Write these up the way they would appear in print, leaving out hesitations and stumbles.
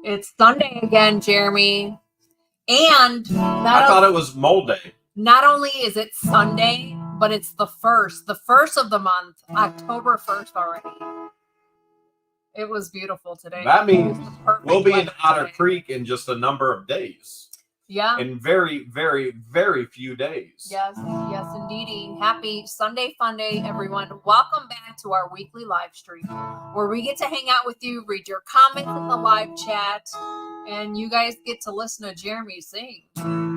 It's Sunday again, Jeremy. And I thought it was Mole Day. Not only is it Sunday, but it's the first of the month, October 1st already. It was beautiful today. That means we'll be in Otter today. Creek in just a number of days. Yeah. In very, very, very few days. Yes, indeedy. Happy Sunday Fun Day, everyone. Welcome back to our weekly live stream where we get to hang out with you, read your comments in the live chat, and you guys get to listen to Jeremy sing.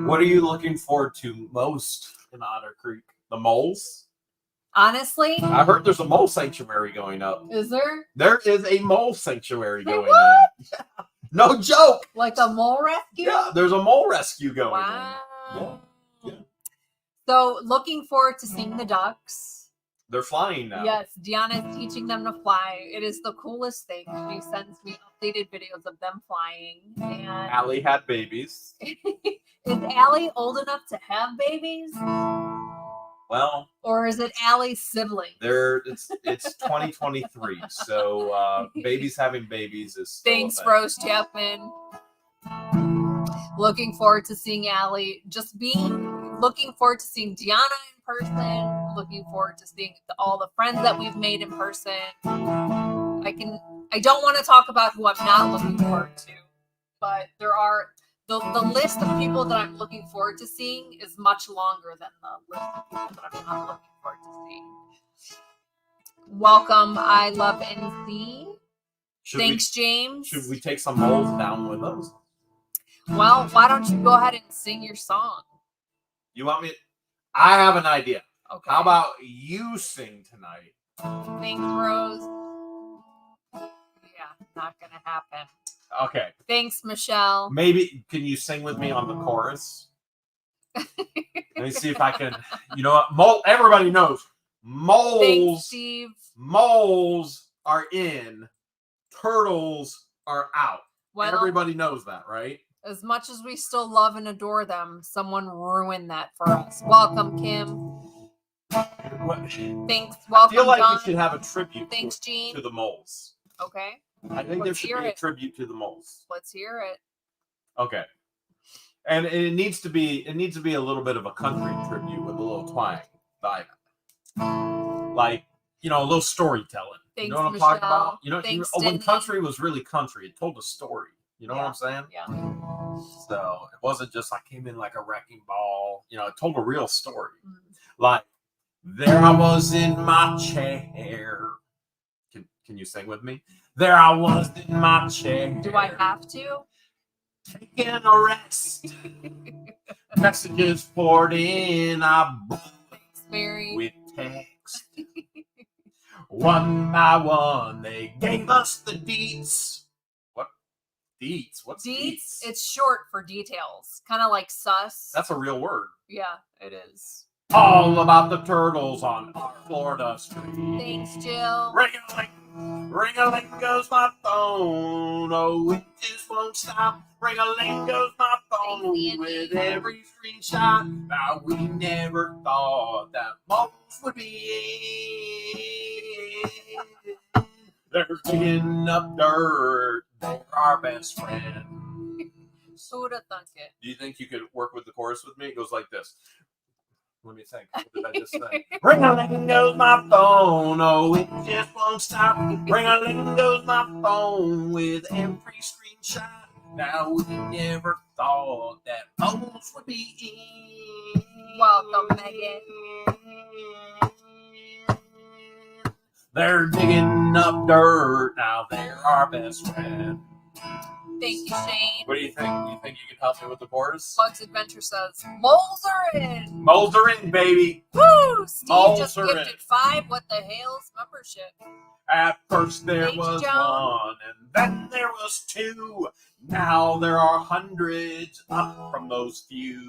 What are you looking forward to most in Otter Creek? The moles? Honestly, I heard there's a mole sanctuary going up. Is there? There is a mole sanctuary going up. Yeah. No joke. Like a mole rescue? Yeah, there's a mole rescue going on. Yeah. So, looking forward to seeing the ducks. They're flying now. Yes, Deanna is teaching them to fly. It is the coolest thing. She sends me updated videos of them flying. And Allie had babies. Is Allie old enough to have babies? Well, or is it Allie's sibling? It's 2023, so babies having babies is still Thanks, Rose Chapman. Looking forward to seeing Allie. Looking forward to seeing Deanna in person. Looking forward to seeing all the friends that we've made in person. I don't want to talk about who I'm not looking forward to, but there are. The list of people that I'm looking forward to seeing is much longer than the list of people that I'm not looking forward to seeing. Welcome, I love NC. Thanks, James. Should we take some moles down with us? Well, why don't you go ahead and sing your song? You want me? I have an idea. Okay. How about you sing tonight? Thanks, Rose. Yeah, not gonna happen. Okay. Thanks, Michelle. Maybe can you sing with me on the chorus? Let me see if I can. You know what? Everybody knows moles. Thanks, Steve. Moles are in. Turtles are out. Well, everybody knows that, right? As much as we still love and adore them, someone ruined that for us. Welcome, Kim. Thanks. Welcome, I feel like John. we should have a tribute Jean. to the moles. Okay. I think there should be a tribute to the moles. Let's hear it. Okay. And it needs to be a little bit of a country tribute with a little twang. Like, a little storytelling. Thanks, you know what Michelle. I'm talking about? Thanks, when country was really country, it told a story. You know what I'm saying? Yeah. So it wasn't just I came in like a wrecking ball. It told a real story. Like, there I was in my chair. Can you sing with me? There I was in my chair. Do I have to? Taking a rest. Messages poured in. I Mary. with text. One by one, they gave us the deets. What? Deets? What's deets? It's short for details. Kind of like sus. That's a real word. Yeah, it is. All about the turtles on our Florida street. Thanks, Jill. Ring-a-ling goes my phone. Oh, it just won't stop. Ring-a-ling goes my phone with every screenshot. Now, we never thought that moles would be in. They're digging up dirt. They're our best friend. Who would have thunk it? Do you think you could work with the chorus with me? It goes like this. Let me think. What did I just say? Ring-a-ling goes my phone. Oh, it just won't stop. Ring-a-ling goes my phone with every screenshot. Now, we never thought that moles would be in. Welcome, Megan. They're digging up dirt. Now, they're our best friend. Thank you, Shane. What do you think? You think you can help me with the chorus? Bugs Adventure says, moles are in. Moles are in, baby. Woo! Steve moles just are gifted in. 5 with the Hale's membership. At first there Thanks, was John. 1, and then there was 2. Now there are hundreds up from those few.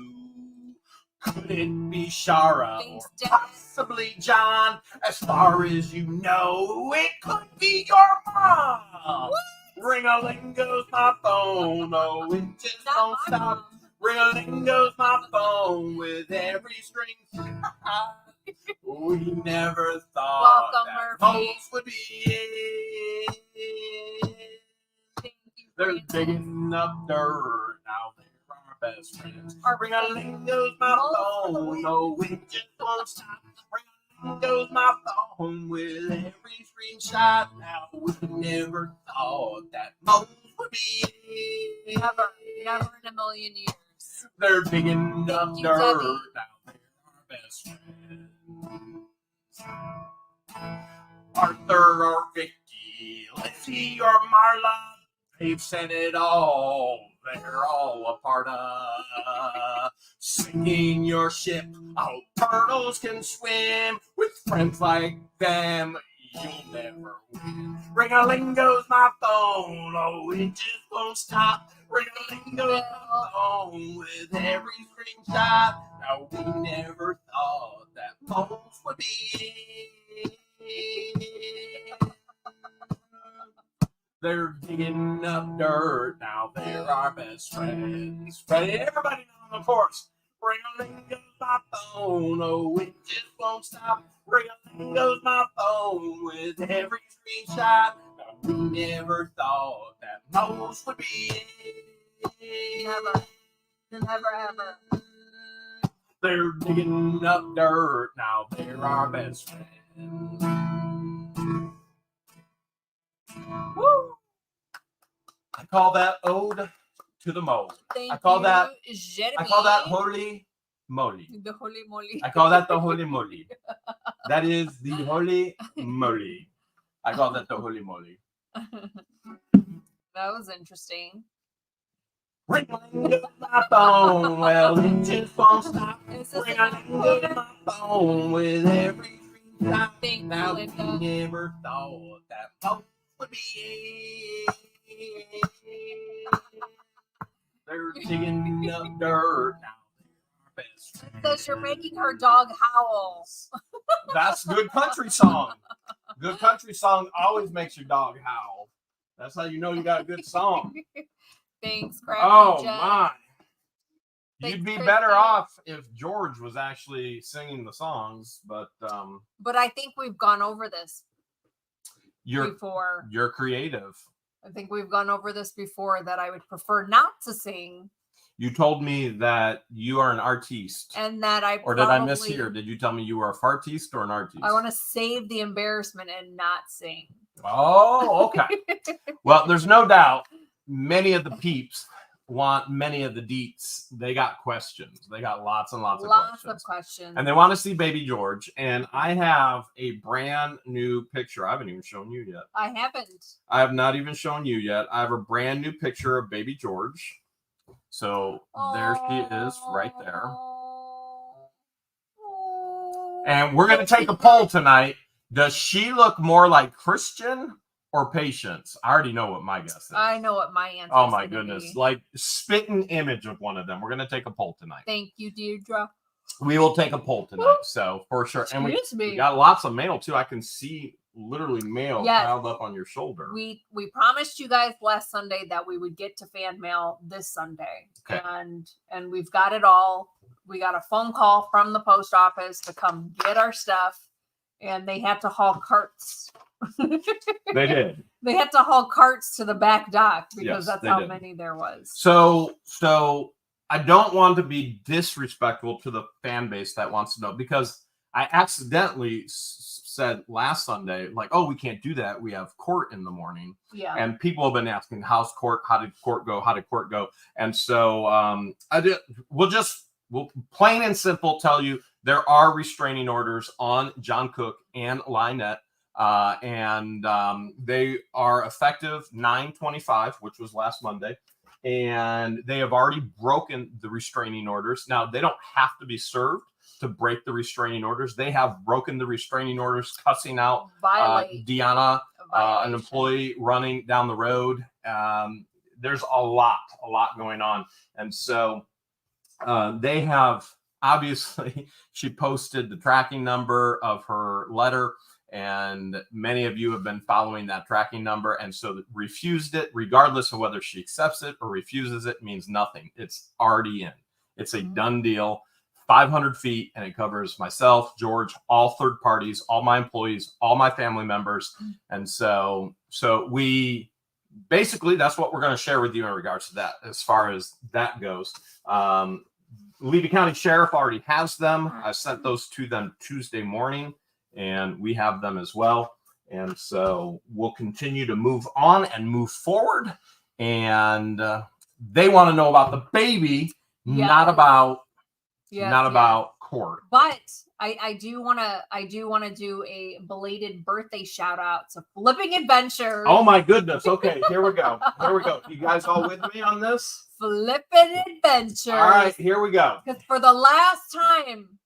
Could it be Shara Thanks, or Dad. possibly John? As far as you know, it could be your mom. What? Ring-a-ling goes my phone, oh, it just don't stop. Ring-a-ling goes my phone with every string. We never thought Welcome, that Murphy. moles would be in. They're friends. digging up dirt. Now they're our best friends. Our Ring-a-ling-goes my phone. No, we just won't stop. Ring-a-ling-goes my phone with every screenshot. Now we never thought that most would be it. Never in a million years. They're digging up Thank you, dirt. Debbie. Now they're our best friends. Arthur or Vicky, Lizzie or Marla, they've said it all. They're all a part of sinking your ship. I hope turtles can swim. With friends like them, you'll never win. Ring-a-ling goes my phone. Oh, it just won't stop. Ring-a-ling goes my phone with every screenshot. Now we never thought that phones would be it. They're digging up dirt. Now they're our best friends. Ready? Everybody on the course. Ring-a-ling goes my phone. Oh, it just won't stop. Ring-a-ling goes my phone with every screenshot. Now we never thought that most would be it. Never ever. They're digging up dirt. Now they're our best friends. Woo! I call that ode to the mold. Thank I call you, that Jeremy. I call that holy moly. The holy moly. I call that the holy moly. That is the holy moly. I call that the holy moly. That was interesting. Ring-a-ling goes my phone. Well, it just won't stop. Is this Ring-a-ling goes my phone with every screenshot. Thank Now you, we Linda. never thought that most would be it. They're digging up dirt. Now they're our best friends. Says you're making her dog howl. That's good country song. Good country song always makes your dog howl. That's how you know you got a good song. Thanks, Crafty Oh Jen. my. Thanks, You'd be Kristen. better off if George was actually singing the songs, but But I think we've gone over this you're before. creative. I think we've gone over this before that I would prefer not to sing You told me that you are an artiste. and that I Or did I mishear? Did you tell me you were a fartiste or an artiste? I want to save the embarrassment and not sing. Oh, okay. Well, there's no doubt many of the peeps want many of the deets. They got questions. They got lots and lots of questions. And they want to see baby George. And I have a brand new picture. I haven't even shown you yet. I haven't. I have not even shown you yet. I have a brand new picture of baby George. So there she is right there. And we're going to take a poll tonight. Does she look more like Christian or Patience? I already know what my guess is. I know what my answer is. Oh my goodness. Like spitting image of one of them. We're going to take a poll tonight. Thank you, Deirdre. We will take a poll tonight. So for sure. And we got lots of mail too. I can see literally mail piled up on your shoulder. We promised you guys last Sunday that we would get to fan mail this Sunday. Okay. And we've got it all. We got a phone call from the post office to come get our stuff, and they had to haul carts. They did. They had to haul carts to the back dock because Yes, that's how many there was. So I don't want to be disrespectful to the fan base that wants to know, because I accidentally said last Sunday, like, oh, we can't do that. We have court in the morning. Yeah. And people have been asking, how's court? How did court go? How did court go? And so we'll plain and simple tell you there are restraining orders on John Cook and Lynette. And they are effective 9/25, which was last Monday. And they have already broken the restraining orders. Now, they don't have to be served to break the restraining orders. They have broken the restraining orders, cussing out Deanna, an employee running down the road. There's a lot going on. And so they have, obviously, she posted the tracking number of her letter. And many of you have been following that tracking number. And so refused it, regardless of whether she accepts it or refuses it, means nothing. It's already in. It's a done deal. 500 feet, and it covers myself, George, all third parties, all my employees, all my family members. And so we basically, that's what we're going to share with you in regards to that, as far as that goes. Levy County Sheriff already has them. I sent those to them Tuesday morning, and we have them as well. And so we'll continue to move on and move forward. And they want to know about the baby, not about court. But I do want to do a belated birthday shout out to Flipping Adventures. Oh my goodness. Okay, here we go. You guys all with me on this? Flipping Adventures. All right, here we go. Because for the last time,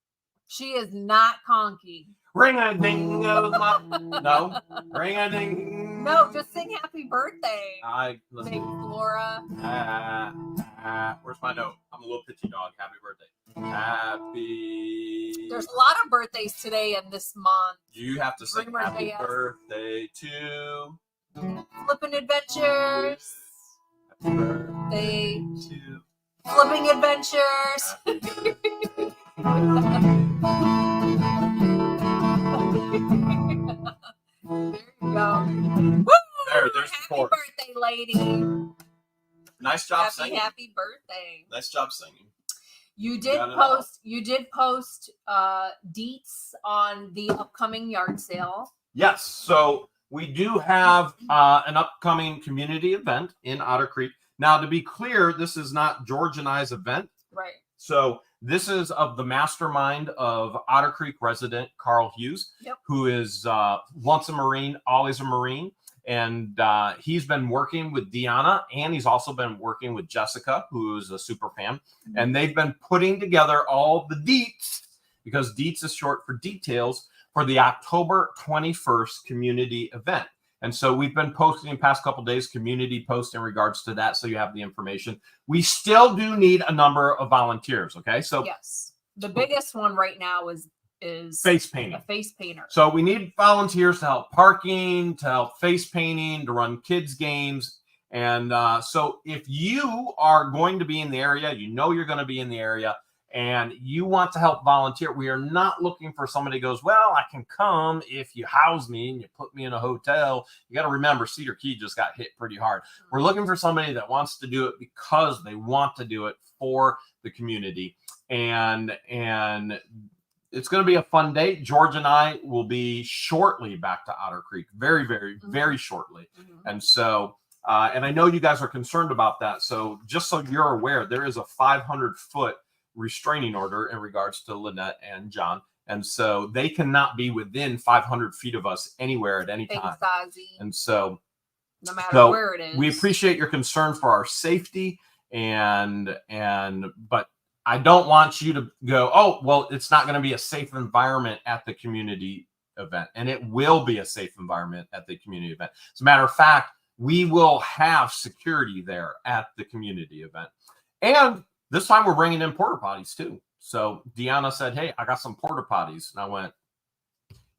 she is not conky. Ring a ding goes my no. Ring a ding. No, just sing happy birthday. Listen. Baby Flora. Where's my note? I'm a little pitchy dog. Happy birthday. Happy. There's a lot of birthdays today and this month. You have to sing happy birthday to Flipping Adventures. Happy birthday to Flipping Adventures. There you go. Woo! There's happy the chorus. Birthday, lady. Nice job singing. Happy birthday. Nice job singing. You did post deets on the upcoming yard sale. Yes. So we do have an upcoming community event in Otter Creek. Now, to be clear, this is not George and I's event. Right. So this is of the mastermind of Otter Creek resident Carl Hughes, who is once a Marine, always a Marine. And he's been working with Deanna, and he's also been working with Jessica, who is a super fan. And they've been putting together all the deets, because deets is short for details, for the October 21st community event. And so we've been posting in the past couple of days, community posts in regards to that, so you have the information. We still do need a number of volunteers, okay? So yes, the biggest one right now is face painting. A face painter. So we need volunteers to help parking, to help face painting, to run kids games. And so if you are going to be in the area, you know you're going to be in the area, and you want to help volunteer, we are not looking for somebody who goes, well, I can come if you house me and you put me in a hotel. You got to remember, Cedar Key just got hit pretty hard. We're looking for somebody that wants to do it because they want to do it for the community. And it's going to be a fun day. George and I will be shortly back to Otter Creek, very, very, very shortly. And so, and I know you guys are concerned about that. So just so you're aware, there is a 500-foot restraining order in regards to Lynette and John. And so they cannot be within 500 feet of us anywhere at any time. And so, no matter where it is, we appreciate your concern for our safety, but I don't want you to go, oh, well, it's not going to be a safe environment at the community event. And it will be a safe environment at the community event. As a matter of fact, we will have security there at the community event. And this time we're bringing in porta potties too. So Deanna said, hey, I got some porta potties. And I went,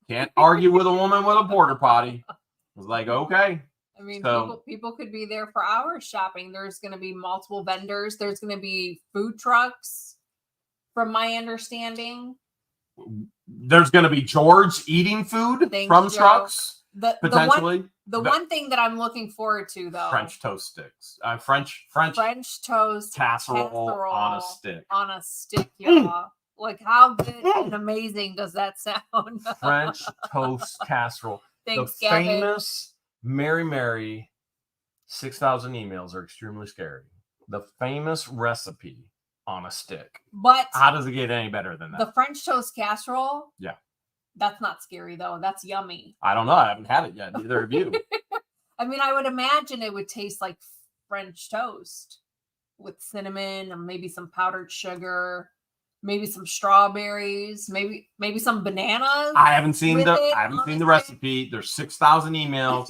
can't argue with a woman with a porta potty. I was like, okay. I mean, so, people could be there for hours shopping. There's going to be multiple vendors. There's going to be food trucks, from my understanding. There's going to be George eating food from trucks, potentially. The one thing that I'm looking forward to, though, French toast sticks, French toast casserole on a stick. On a stick, y'all. Like, how good and amazing does that sound? French toast casserole. Thanks, the famous Mary 6,000 emails are extremely scary. The famous recipe on a stick. But how does it get any better than that? The French toast casserole? Yeah. That's not scary, though. That's yummy. I don't know. I haven't had it yet. Neither have you. I mean, I would imagine it would taste like French toast with cinnamon and maybe some powdered sugar, maybe some strawberries, maybe some bananas. I haven't seen the recipe. There's 6,000 emails.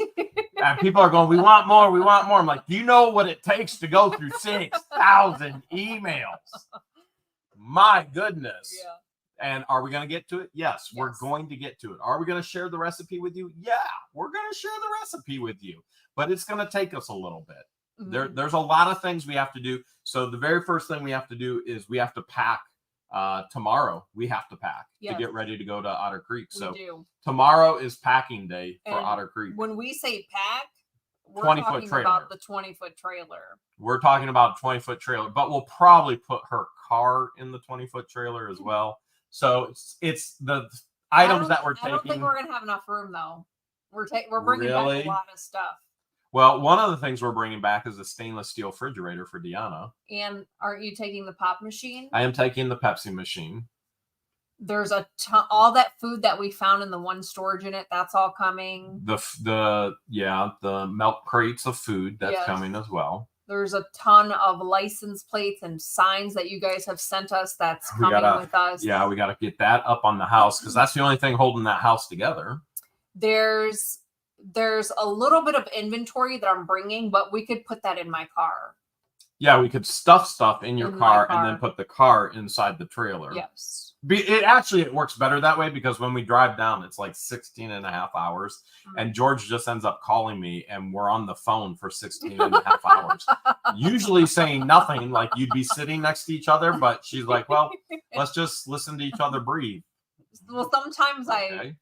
And people are going, we want more. We want more. I'm like, do you know what it takes to go through 6,000 emails? My goodness. Yeah. And are we going to get to it? Yes, we're going to get to it. Are we going to share the recipe with you? Yeah, we're going to share the recipe with you. But it's going to take us a little bit. There's a lot of things we have to do. So the very first thing we have to do is we have to pack. Tomorrow we have to pack to get ready to go to Otter Creek. So tomorrow is packing day for Otter Creek. When we say pack, we're 20-foot talking trailer. about the 20-foot trailer. We're talking about a 20-foot trailer, but we'll probably put her car in the 20-foot trailer as well. So it's the items that we're taking. I don't think we're gonna have enough room though. We're bringing back a lot of stuff. Well, one of the things we're bringing back is a stainless steel refrigerator for Deanna. And aren't you taking the pop machine? I am taking the Pepsi machine. There's a ton, all that food that we found in the one storage unit, that's all coming. The milk crates of food, that's coming as well. There's a ton of license plates and signs that you guys have sent us that's coming with us. Yeah, we got to get that up on the house because that's the only thing holding that house together. There's a little bit of inventory that I'm bringing, but we could put that in my car. Yeah, we could stuff stuff in your car and then put the car inside the trailer. Yes. It works better that way because when we drive down, it's like 16 and a half hours. Mm-hmm. And George just ends up calling me and we're on the phone for 16 and a half hours. Usually saying nothing, like you'd be sitting next to each other, but she's like, well, let's just listen to each other breathe. Well, sometimes I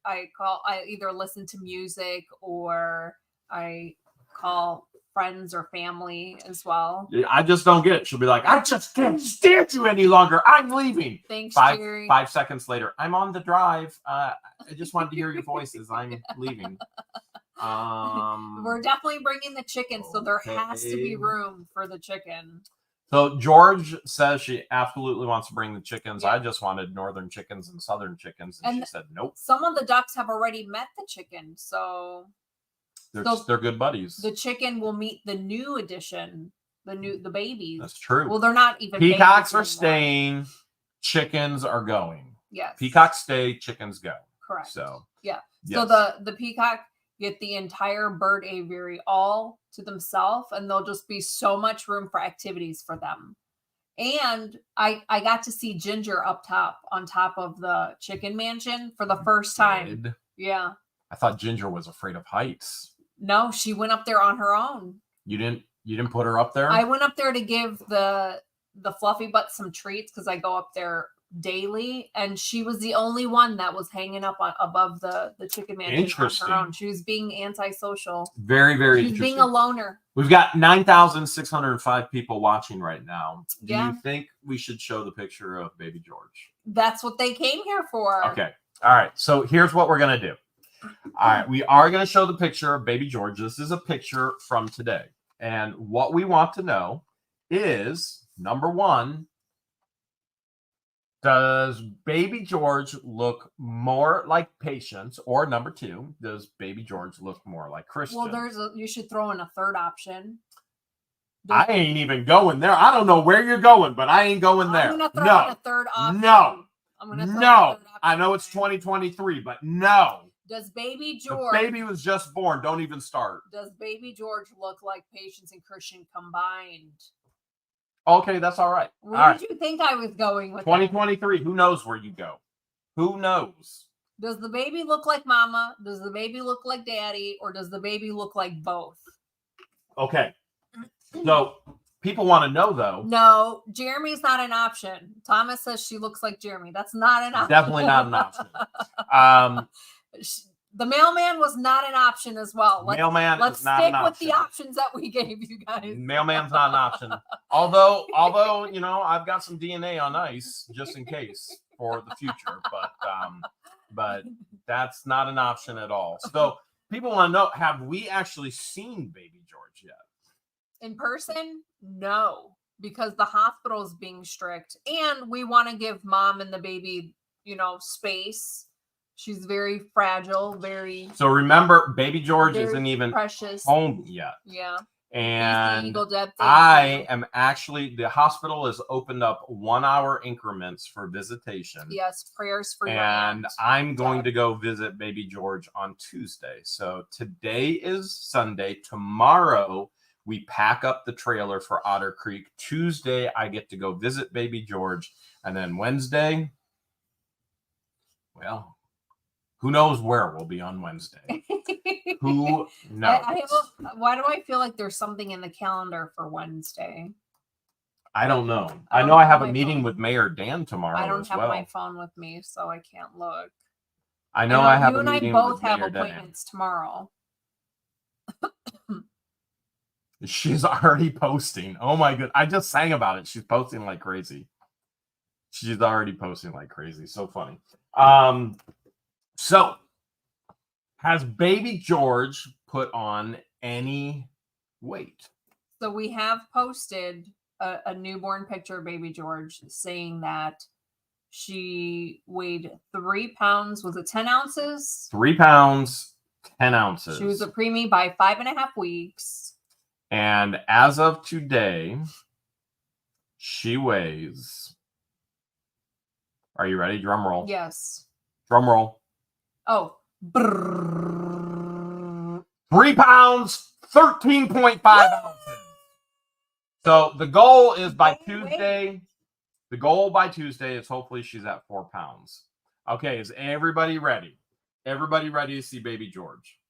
either listen to music or I call friends or family as well. I just don't get it. She'll be like, I just can't stand you any longer. I'm leaving. Thanks, Jerry. 5 seconds later, I'm on the drive. I just wanted to hear your voices. I'm leaving. We're definitely bringing the chicken, so there has to be room for the chicken. So George says she absolutely wants to bring the chickens. Yeah. I just wanted northern chickens and southern chickens, and she said nope. Some of the ducks have already met the chicken, so they're good buddies. The chicken will meet the new addition, the babies. That's true. Well, they're not even peacocks are staying, chickens are going. Yes. Peacocks stay, chickens go. Correct. So yeah. Yes. So the peacock get the entire bird aviary all to themselves, and there'll just be so much room for activities for them. And I got to see Ginger up top on top of the chicken mansion for the first time. Yeah. I thought Ginger was afraid of heights. No, she went up there on her own. You didn't put her up there? I went up there to give the fluffy butt some treats because I go up there daily, and she was the only one that was hanging up above the chicken mansion. Interesting. On her own. She was being antisocial. Very, very She's interesting. Being a loner. We've got 9,605 people watching right now. Do you think we should show the picture of baby George? That's what they came here for. Okay. All right. So here's what we're going to do. All right. We are going to show the picture of baby George. This is a picture from today. And what we want to know is, number one, does baby George look more like Patience? Or number two, does baby George look more like Christian? Well, you should throw in a third option. I ain't even going there. I don't know where you're going, but I ain't going there. I'm going to throw in a third option. No. I'm going to throw in a third option. I know it's 2023, but no. Does baby George... The baby was just born. Don't even start. Does baby George look like Patience and Christian combined? Okay, that's all right. Where did you think I was going with 2023. Who knows where you go? Who knows? Does the baby look like mama? Does the baby look like daddy? Or does the baby look like both? Okay. So people want to know, though. No, Jeremy's not an option. Thomas says she looks like Jeremy. That's not an option. Definitely not an option. The mailman was not an option as well. Let's stick with the options that we gave you guys. Mailman's not an option. Although, I've got some DNA on ice just in case for the future, but that's not an option at all. So people want to know, have we actually seen baby George yet? In person? No, because the hospital is being strict and we want to give mom and the baby, space. She's very fragile, very... So remember, baby George isn't even precious. Home yet. Yeah. And the hospital has opened up 1 hour increments for visitation. Yes, prayers for you. And I'm going to go visit baby George on Tuesday. So today is Sunday. Tomorrow, we pack up the trailer for Otter Creek. Tuesday, I get to go visit baby George. And then Wednesday, well... who knows where we'll be on Wednesday? Who knows? Why do I feel like there's something in the calendar for Wednesday? I don't know. I know I have a meeting with Mayor Dan tomorrow. I don't have my phone with me, so I can't look. I know I have you a and meeting I both with have Mayor appointments Dan. tomorrow. She's already posting. Oh my god. I just sang about it. She's posting like crazy. She's already posting like crazy. So funny. So has baby George put on any weight? So we have posted a newborn picture of baby George saying that she weighed 3 pounds. Was it 10 ounces? 3 pounds, 10 ounces. She was a preemie by 5.5 weeks. And as of today, she weighs. Are you ready? Drum roll. Yes. Drum roll. Oh. 3 pounds, 13.5 ounces. So the goal is by Tuesday. The goal by Tuesday is hopefully she's at 4 pounds. Okay, is everybody ready? Everybody ready to see baby George?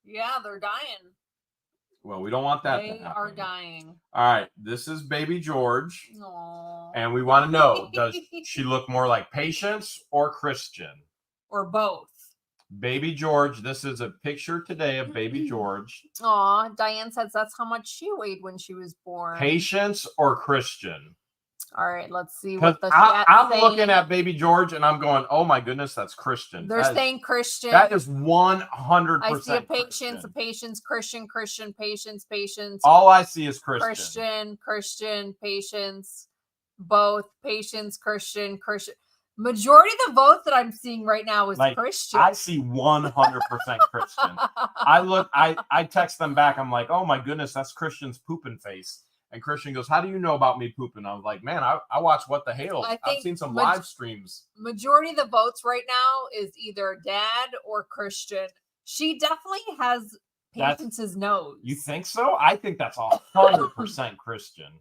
Yeah, they're dying. Well, we don't want that to They happen. are dying. All right, this is baby George. Aww. And we want to know, does she look more like Patience or Christian? Or both. Baby George, this is a picture today of baby George. Aw, Diane says that's how much she weighed when she was born. Patience or Christian? All right, let's see Because what the I'm saying. looking at baby George and I'm going, oh my goodness, that's Christian. They're saying Christian. That is 100%. I see a Christian. Patience, Christian, Patience. All I see is Christian, Patience, both Patience, Christian. Majority of the votes that I'm seeing right now is like, Christian. I see 100% Christian. I text them back. I'm like, oh my goodness, that's Christian's pooping face. And Christian goes, how do you know about me pooping? I was like, man, I watch What the Hale. I've seen some live streams. Majority of the votes right now is either Dad or Christian. She definitely has Patience's nose. You think so? I think that's 100% Christian.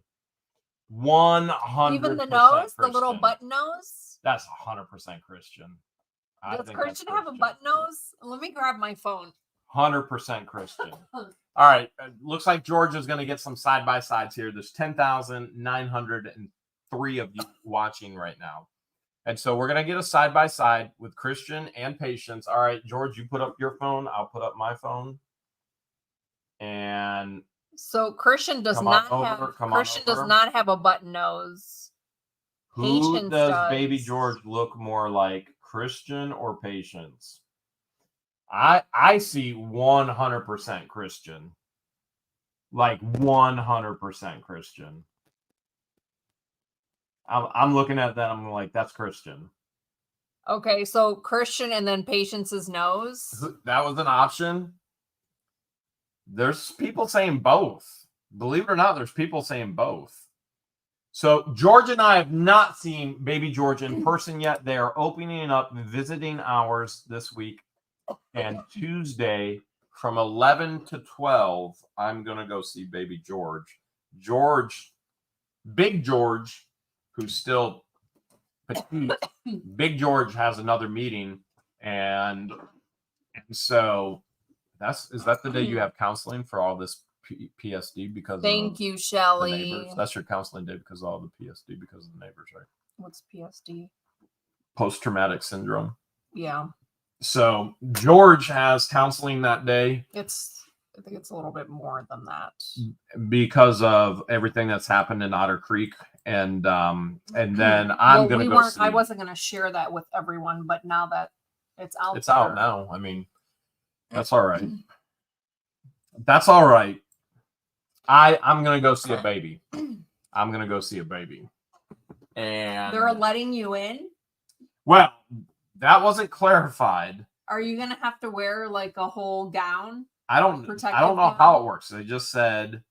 100%. Even the nose, Christian. The little button nose. That's 100% Christian. Does Christian have a button nose? Let me grab my phone. 100% Christian. All right. Looks like George is going to get some side-by-sides here. There's 10,903 of you watching right now. And so we're going to get a side-by-side with Christian and Patience. All right, George, you put up your phone. I'll put up my phone. And so Christian does not have a button nose. Who does baby George look more like, Christian or Patience? I see 100% Christian. Like 100% Christian. I'm looking at that. I'm like, that's Christian. Okay, so Christian and then Patience's nose. That was an option. There's people saying both. Believe it or not, there's people saying both. So George and I have not seen baby George in person yet. They are opening up visiting hours this week. And Tuesday from 11 to 12, I'm going to go see baby George. Big George, who's still petite, Big George has another meeting. And so is that the day you have counseling for all this PSD because Thank you, Shelly. That's your counseling day because of all the PSD because of the neighbors, right? What's PSD? Post-traumatic syndrome. Yeah. So George has counseling that day. I think it's a little bit more than that because of everything that's happened in Otter Creek, and then I wasn't going to share that with everyone, but now that it's out, out now. I mean, that's all right. That's all right. I'm gonna go see a baby. I'm gonna go see a baby, and they're letting you in. Well, that wasn't clarified. Are you gonna have to wear like a whole gown? I don't know how it works. They just said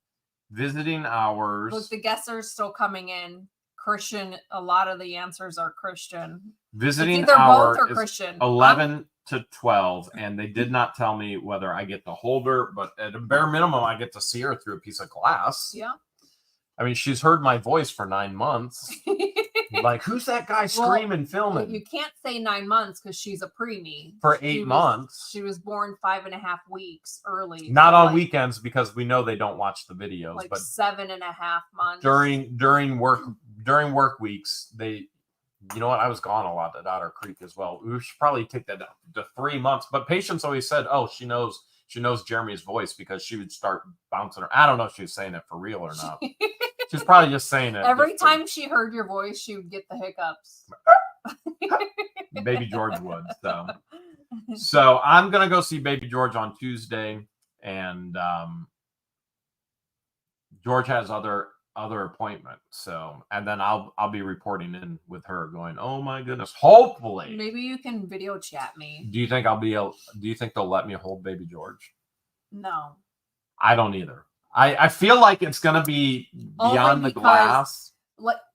visiting hours. Look, the guests are still coming in. Christian, a lot of the answers are Christian. Visiting either hour both or is Christian. 11 to 12, and they did not tell me whether I get to hold her, but at a bare minimum, I get to see her through a piece of glass. Yeah. I mean, she's heard my voice for 9 months. Like, who's that guy screaming, filming? You can't say 9 months because she's a preemie. For 8 months. She was born 5.5 weeks early. Not on weekends because we know they don't watch the videos. Like but 7.5 months. During work weeks, they, you know what? I was gone a lot at Otter Creek as well. We should probably take that to 3 months. But Patience always said, oh, she knows She knows Jeremy's voice because she would start bouncing her. I don't know if she was saying it for real or not. She's probably just saying it. Every time she heard your voice, she would get the hiccups. Baby George would. So I'm gonna go see Baby George on Tuesday, and George has other appointments. So, and then I'll be reporting in with her, going, "Oh my goodness!" Hopefully, maybe you can video chat me. Do you think I'll be able? Do you think they'll let me hold Baby George? No, I don't either. I feel like it's gonna be beyond the glass.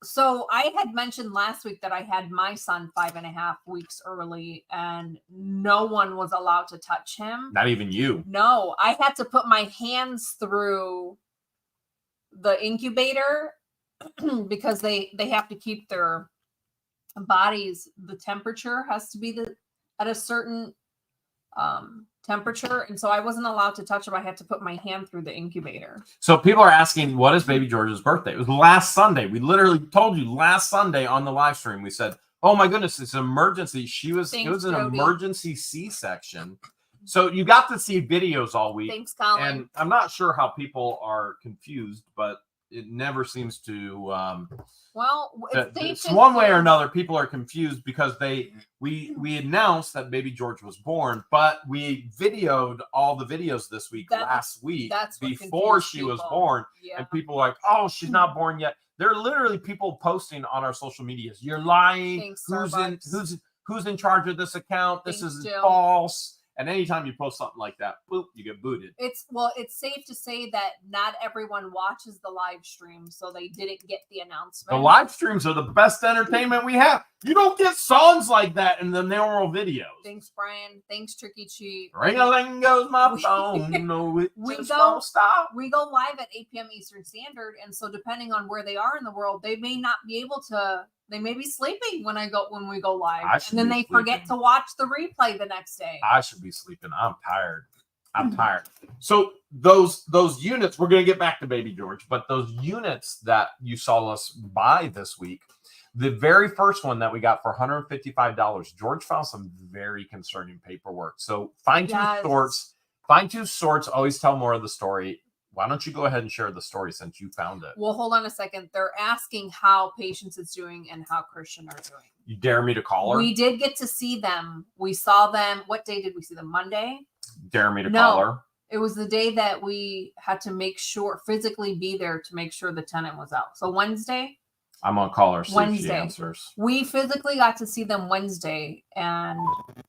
So I had mentioned last week that I had my son 5.5 weeks early, and no one was allowed to touch him. Not even you. No, I had to put my hands through the incubator because they have to keep their bodies. The temperature has to be at a certain temperature, and so I wasn't allowed to touch him. I had to put my hand through the incubator. So people are asking, what is Baby George's birthday? It was last Sunday. We literally told you last Sunday on the live stream. We said, oh my goodness, it's an emergency. It was an emergency C-section. So you got to see videos all week. Thanks, Colin. And I'm not sure how people are confused, but it never seems to it's one way or another. People are confused because we announced that Baby George was born, but we videoed all the videos this week last week before she was born. Yeah. And people are like, oh, she's not born yet. There are literally people posting on our social medias, you're lying. Thanks, who's in charge of this account? This is false. And anytime you post something like that, boop, you get booted. It's safe to say that not everyone watches the live stream, so they didn't get the announcement. The live streams are the best entertainment we have. You don't get songs like that in the normal videos. Thanks, Brian. Thanks, Tricky Cheat. Ring-a-ling goes my phone. No, it just won't stop. We go live at 8 p.m. Eastern Standard, and so depending on where they are in the world, they may not be able to. They may be sleeping when we go live, and then they forget to watch the replay the next day. I should be sleeping. I'm tired. So those units, we're going to get back to Baby George, but those units that you saw us buy this week, the very first one that we got for $155, George found some very concerning paperwork. So fine-tooth sorts always tell more of the story. Why don't you go ahead and share the story since you found it? Well, hold on a second. They're asking how Patience is doing and how Christian are doing. You dare me to call her? We did get to see them. We saw them. What day did we see them? Monday? Dare me to call her? It was the day that we had to physically be there to make sure the tenant was out. So Wednesday? I'm going to call her, see if she answers. We physically got to see them Wednesday, and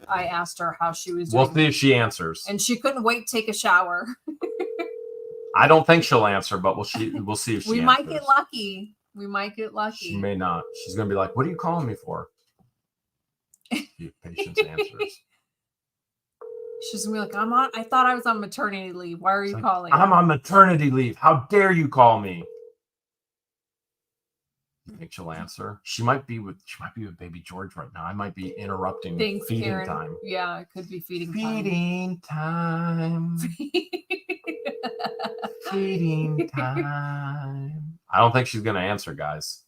I asked her how she was doing. We'll see if she answers. And she couldn't wait to take a shower. I don't think she'll answer, but we'll see if she answers. We might get lucky. She may not. She's going to be like, what are you calling me for? If Patience answers. She's going to be like, I thought I was on maternity leave. Why are you calling? I'm on maternity leave. How dare you call me? You think she'll answer? She might be with Baby George right now. I might be interrupting feeding Karen. Time. Yeah, it could be feeding time. Feeding time. I don't think she's going to answer, guys.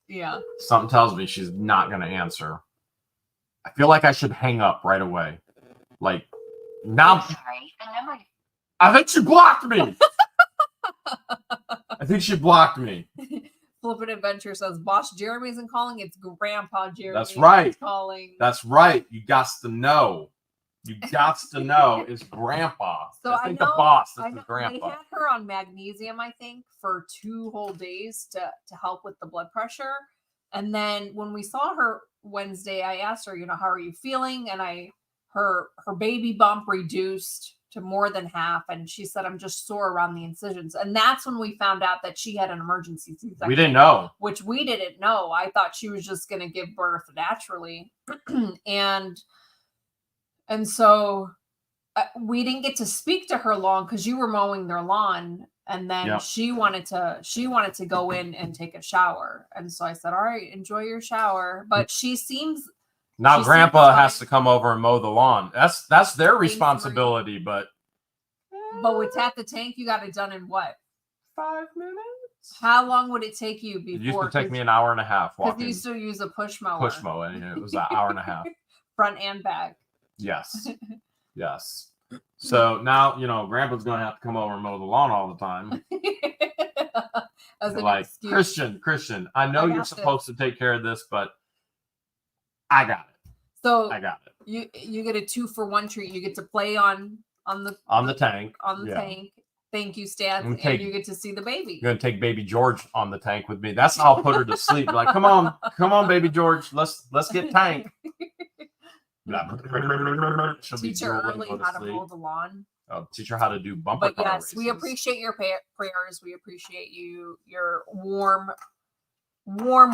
Yeah. Something tells me she's not going to answer. I feel like I should hang up right away. Like, now. I'm sorry, the number. I think she blocked me. I think she blocked me. Flippin' Adventure says, Boss Jeremy isn't calling, it's Grandpa Jeremy. That's right. Calling. That's right. You got to know. It's Grandpa. So I think the boss is Grandpa. They had her on magnesium, I think, for 2 whole days to help with the blood pressure. And then when we saw her Wednesday, I asked her, how are you feeling? And her baby bump reduced to more than half, and she said, I'm just sore around the incisions. And that's when we found out that she had an emergency C-section. We didn't know. Which we didn't know. I thought she was just going to give birth naturally. and so we didn't get to speak to her long because you were mowing their lawn, and then she wanted to go in and take a shower. And so I said, all right, enjoy your shower. But she seems... Now Grandpa has to come over and mow the lawn. That's their responsibility, but with Tap the Tank, you got it done in what? 5 minutes? How long would it take you before? It used to take me an hour and a half walking. Because you used to use a push mower. Push mower, and it was an hour and a half. Front and back. Yes. Yes. So now, Grandpa's going to have to come over and mow the lawn all the time. As an like, excuse. Christian, I know you're supposed to take care of this, but I got it. So I got it. You get a 2-for-1 treat. You get to play on the tank. Tank. Thank you, Stats. And you get to see the baby. I'm gonna take baby George on the tank with me. That's how I'll put her to sleep. Like, come on, baby George. Let's get tank. Teach her early how to mow the lawn. Teach her how to do bumper car yes, races. We appreciate your prayers. We appreciate your warm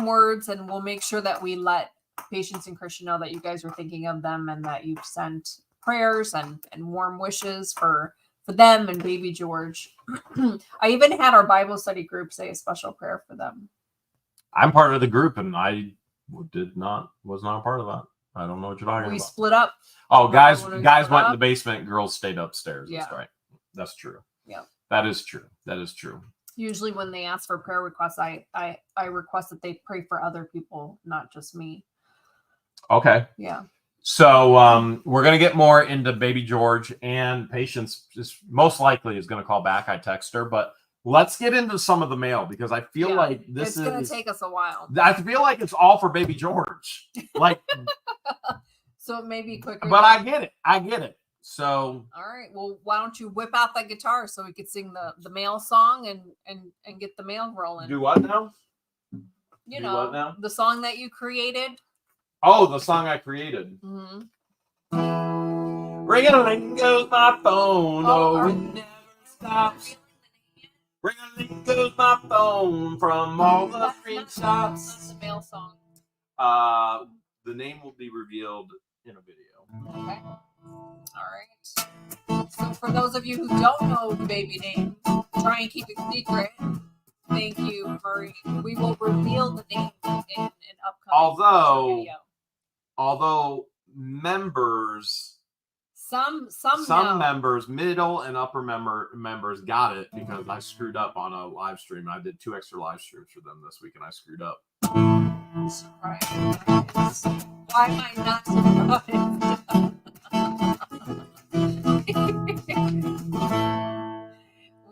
words, and we'll make sure that we let Patience and Christian know that you guys are thinking of them and that you've sent prayers and warm wishes for them and baby George. I even had our Bible study group say a special prayer for them. I'm part of the group, and I was not a part of that. I don't know what you're talking about. We split up. Oh, guys went in the basement. Girls stayed upstairs. Yeah. That's right. That's true. Yeah. That is true. Usually when they ask for prayer requests, I request that they pray for other people, not just me. Okay. Yeah. So we're going to get more into baby George, and Patience most likely is going to call back. I text her, but let's get into some of the mail because I feel like it's going to take us a while. I feel like it's all for baby George. Like, so it may be quicker. But I get it. So all right. Well, why don't you whip out that guitar so we could sing the mail song and get the mail rolling? Do what now? What now? The song that you created. Oh, the song I created. Mm-hmm. Ring-a-ling goes my phone. Oh, it never stops. Ring-a-ling goes my phone from all the screenshots. That's the mail song. The name will be revealed in a video. Okay. All right. So for those of you who don't know the baby name, try and keep it secret. Thank you, Murray. We will reveal the name in an upcoming video. Although members, some members, middle and upper members got it because I screwed up on a live stream. I did 2 extra live streams for them this week, and I screwed up. Surprise. Why am I not surprised?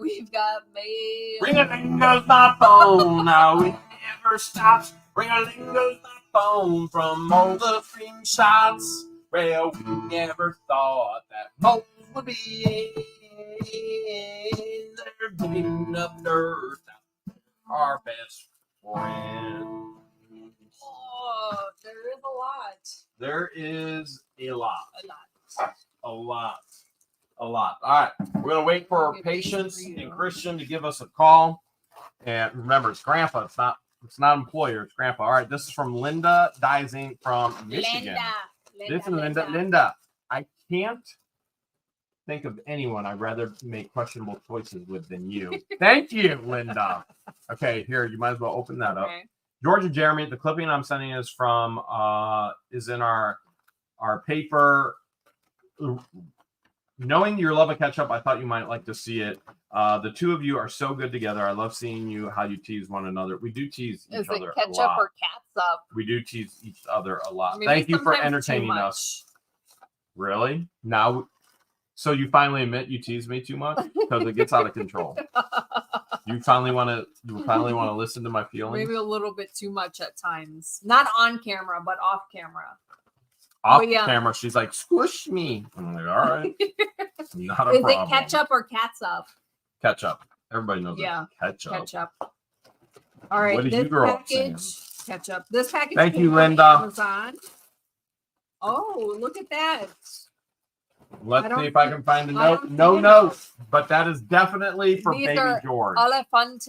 We've got mail. Ring-a-ling goes my phone. Now it never stops. Ring-a-ling goes my phone from all the screenshots. Well, we never thought that most would be in there digging up dirt. Our best friend. Oh, there is a lot. There is a lot. All right. We're going to wait for Patience and Christian to give us a call. And remember, it's Grandpa. It's not employer. It's Grandpa. All right. This is from Linda Dizing from Michigan. This is Linda. I can't think of anyone I'd rather make questionable choices with than you. Thank you, Linda. Okay, here, you might as well open that up. Okay. George and Jeremy, the clipping I'm sending is from is in our paper. Knowing your love of ketchup, I thought you might like to see it. The two of you are so good together. I love seeing how you tease one another. We do tease each other a lot. Is it ketchup or catsup? We do tease each other a lot. Maybe thank you for entertaining us. Really? Now, so you finally admit you tease me too much because it gets out of control. You finally want to listen to my feelings? Maybe a little bit too much at times. Not on camera, but off camera. Off camera, she's like, squish me. I'm like, all right. Not a problem. Is it ketchup or catsup? Ketchup. Everybody knows Ketchup. All right. What did you grow up saying? Ketchup. This package. Thank you, Linda. Amazon. Oh, look at that. Let's see if I can find a note. No notes, but that is definitely for These baby George. Elephants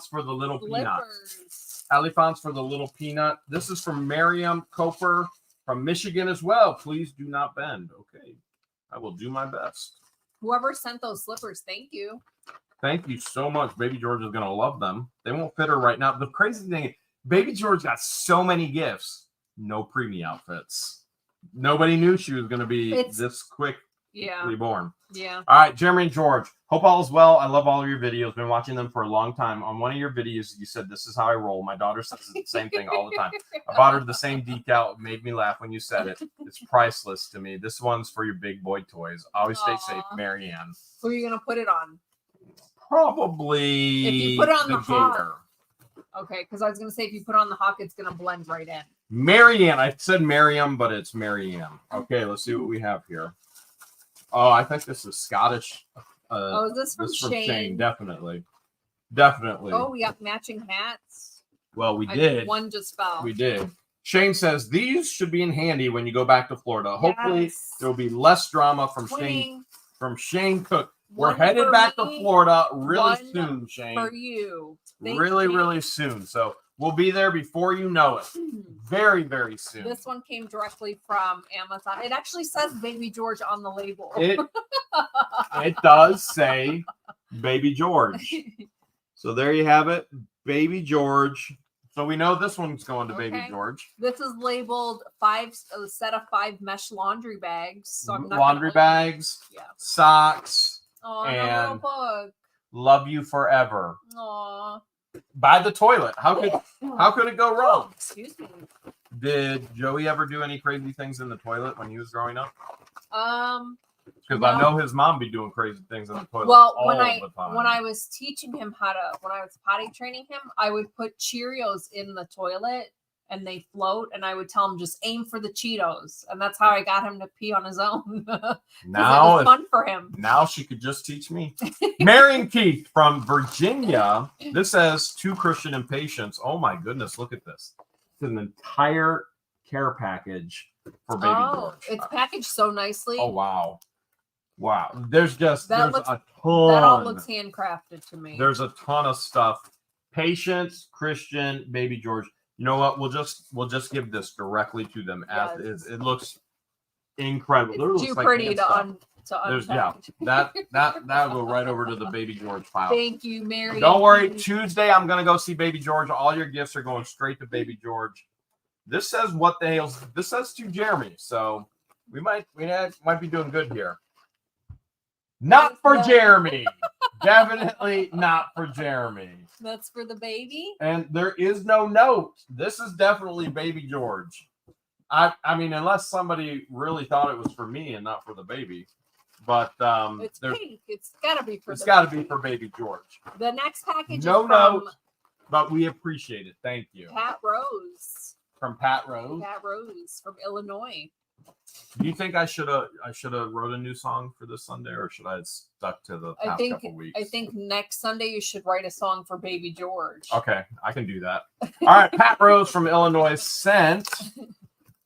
for the little peanuts. Elephants for the little peanut. This is from Miriam Coper from Michigan as well. Please do not bend. Okay. I will do my best. Whoever sent those slippers, thank you. Thank you so much. Baby George is going to love them. They won't fit her right now. The crazy thing is, Baby George got so many gifts. No preemie outfits. Nobody knew she was going to be this quickly born. Yeah. All right, Jeremy and George. Hope all is well. I love all of your videos. Been watching them for a long time. On one of your videos, you said, "This is how I roll." My daughter says the same thing all the time. I bought her the same decal. It made me laugh when you said it. It's priceless to me. This one's for your big boy toys. Always stay safe, Marianne. Who are you gonna put it on? Probably if you put it on the gator. hawk. Okay, because I was gonna say if you put it on the hawk, it's gonna blend right in. Marianne. I said Miriam, but it's Marianne. Okay, let's see what we have here. Oh, I think this is Scottish. Is this from Shane? Definitely. Oh, we got matching hats. Well, we did. One just fell. We did. Shane says these should be in handy when you go back to Florida. Yes. Hopefully, there will be less drama from Shane Cook. We're headed back to Florida really soon, Shane. For you. Really soon. So we'll be there before you know it. Very, very soon. This one came directly from Amazon. It actually says Baby George on the label. It does say Baby George. So there you have it, Baby George. So we know this one's going to Baby George. This is labeled a set of 5 mesh laundry bags. So I'm not laundry bags, socks, and love you forever. Aww. By the toilet. How could it go wrong? Excuse me. Did Joey ever do any crazy things in the toilet when he was growing up? Because no. I know his mom be doing crazy things in the toilet. Well, all when the time. I was teaching him when I was potty training him, I would put Cheerios in the toilet and they float, and I would tell him just aim for the Cheetos, and that's how I got him to pee on his own. Now it was fun for him. Now she could just teach me. Marion Keith from Virginia. This says to Christian and Patience. Oh my goodness, look at this. It's an entire care package for Baby George. It's packaged so nicely. Oh wow. There's a ton. That all looks handcrafted to me. There's a ton of stuff. Patience, Christian, Baby George. You know what? We'll just give this directly to them as is. It looks incredible. It's too pretty to unpack. That'll go right over to the Baby George pile. Thank you, Mary. Don't worry. Tuesday, I'm gonna go see Baby George. All your gifts are going straight to Baby George. This says what the hell? This says to Jeremy. So we might be doing good here. Not for Jeremy. Definitely not for Jeremy. That's for the baby. And there is no note. This is definitely Baby George. I mean, unless somebody really thought it was for me and not for the baby. But it's pink. It's gotta be for. It's gotta be for Baby George. The next package. No note, but we appreciate it. Thank you. Pat Rose. From Pat Rose. Pat Rose from Illinois. Do you think I should have wrote a new song for this Sunday, or should I have stuck to the past couple weeks? I think next Sunday you should write a song for Baby George. Okay, I can do that. All right, Pat Rose from Illinois sent.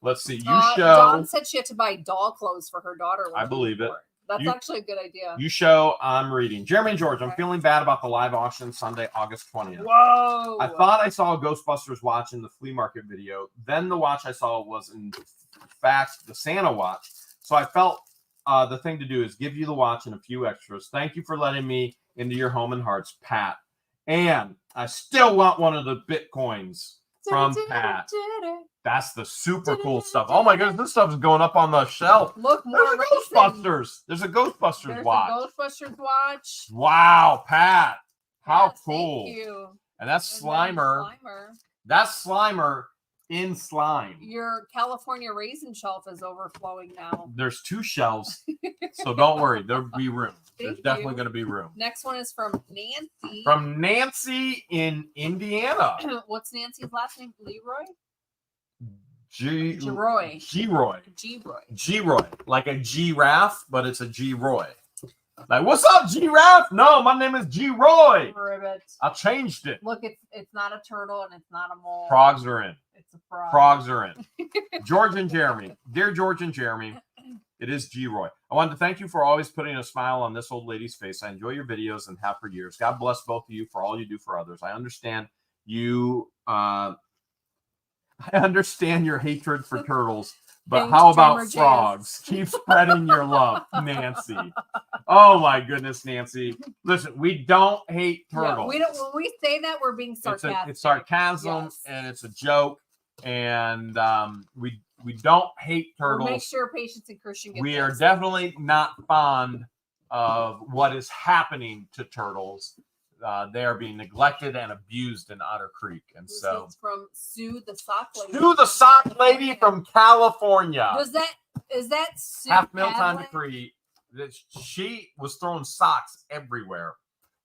Let's see. Dawn said she had to buy doll clothes for her daughter. I believe it. That's actually a good idea. You show. I'm reading. Jeremy and George, I'm feeling bad about the live auction Sunday, August 20th. Whoa! I thought I saw a Ghostbusters watch in the flea market video. Then the watch I saw was in fact the Santa watch. So I felt the thing to do is give you the watch and a few extras. Thank you for letting me into your home and hearts, Pat. And I still want one of the Bitcoins from Pat. That's the super cool stuff. Oh my goodness, this stuff is going up on the shelf. Look, there's a Ghostbusters. There's a Ghostbusters watch. A Ghostbusters watch. Wow, Pat. How cool. Thank you. And that's Slimer. That's Slimer in slime. Your California raisin shelf is overflowing now. There's 2 shelves, so don't worry. There'll be room. There's definitely going to be room. Next one is from Nancy. From Nancy in Indiana. What's Nancy's last name? Leroy? G-Roy. G-Roy. Like a giraffe, but it's a G-Roy. Like, what's up, giraffe? No, my name is G-Roy. Ribbit. I changed it. Look, it's not a turtle and it's not a mole. Frogs are in. It's a frog. Frogs are in. George and Jeremy. Dear George and Jeremy, it is G-Roy. I wanted to thank you for always putting a smile on this old lady's face. I enjoy your videos and have for years. God bless both of you for all you do for others. I understand you... I understand your hatred for turtles, but Thanks, how about frogs? Keep spreading your love, Nancy. Oh my goodness, Nancy. Listen, we don't hate turtles. Yeah, we don't. When we say that, we're being sarcastic. It's sarcasm and it's a joke, and we don't hate turtles. We'll make sure Patience and Christian get are definitely not fond of what is happening to turtles. They are being neglected and abused in Otter Creek. And This so one's from Sue the Sock Lady. Sue the Sock Lady from California. Is that Sue Half Mealtime Padlet? Decree. She was throwing socks everywhere.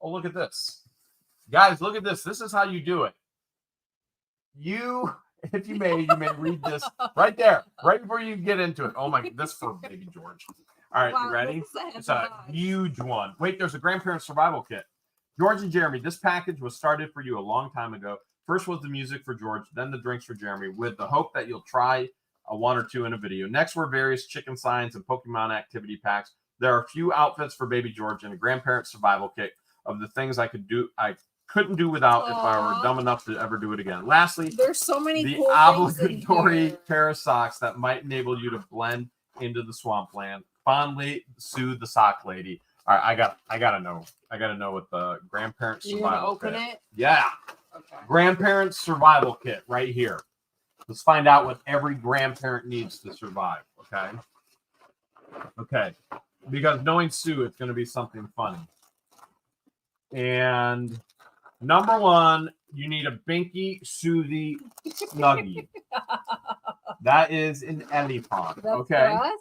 Oh, look at this. Guys, look at this. This is how you do it. If you may read this right there, right before you get into it. Oh my, this for baby George. All right, Wow, you ready? this is It's a huge one. Wait, there's a grandparent survival kit. George and Jeremy, this package was started for you a long time ago. First was the music for George, then the drinks for Jeremy, with the hope that you'll try a one or two in a video. Next were various chicken signs and Pokemon activity packs. There are a few outfits for baby George and a grandparent survival kit of the things I couldn't do without if I were dumb enough to ever do it again. Lastly, there's so many the cool obligatory pair of socks that might enable you to blend into the swampland. Fondly, Sue the Sock Lady. All right, I gotta know. I gotta know what the grandparent You survival gonna open kit. it? Yeah. Okay. Grandparent survival kit right here. Let's find out what every grandparent needs to survive. Okay. Okay. Because knowing Sue, it's gonna be something funny. And number one, you need a Binky Soothie Snuggie. That is an Ellie Pond. That's Okay. for us?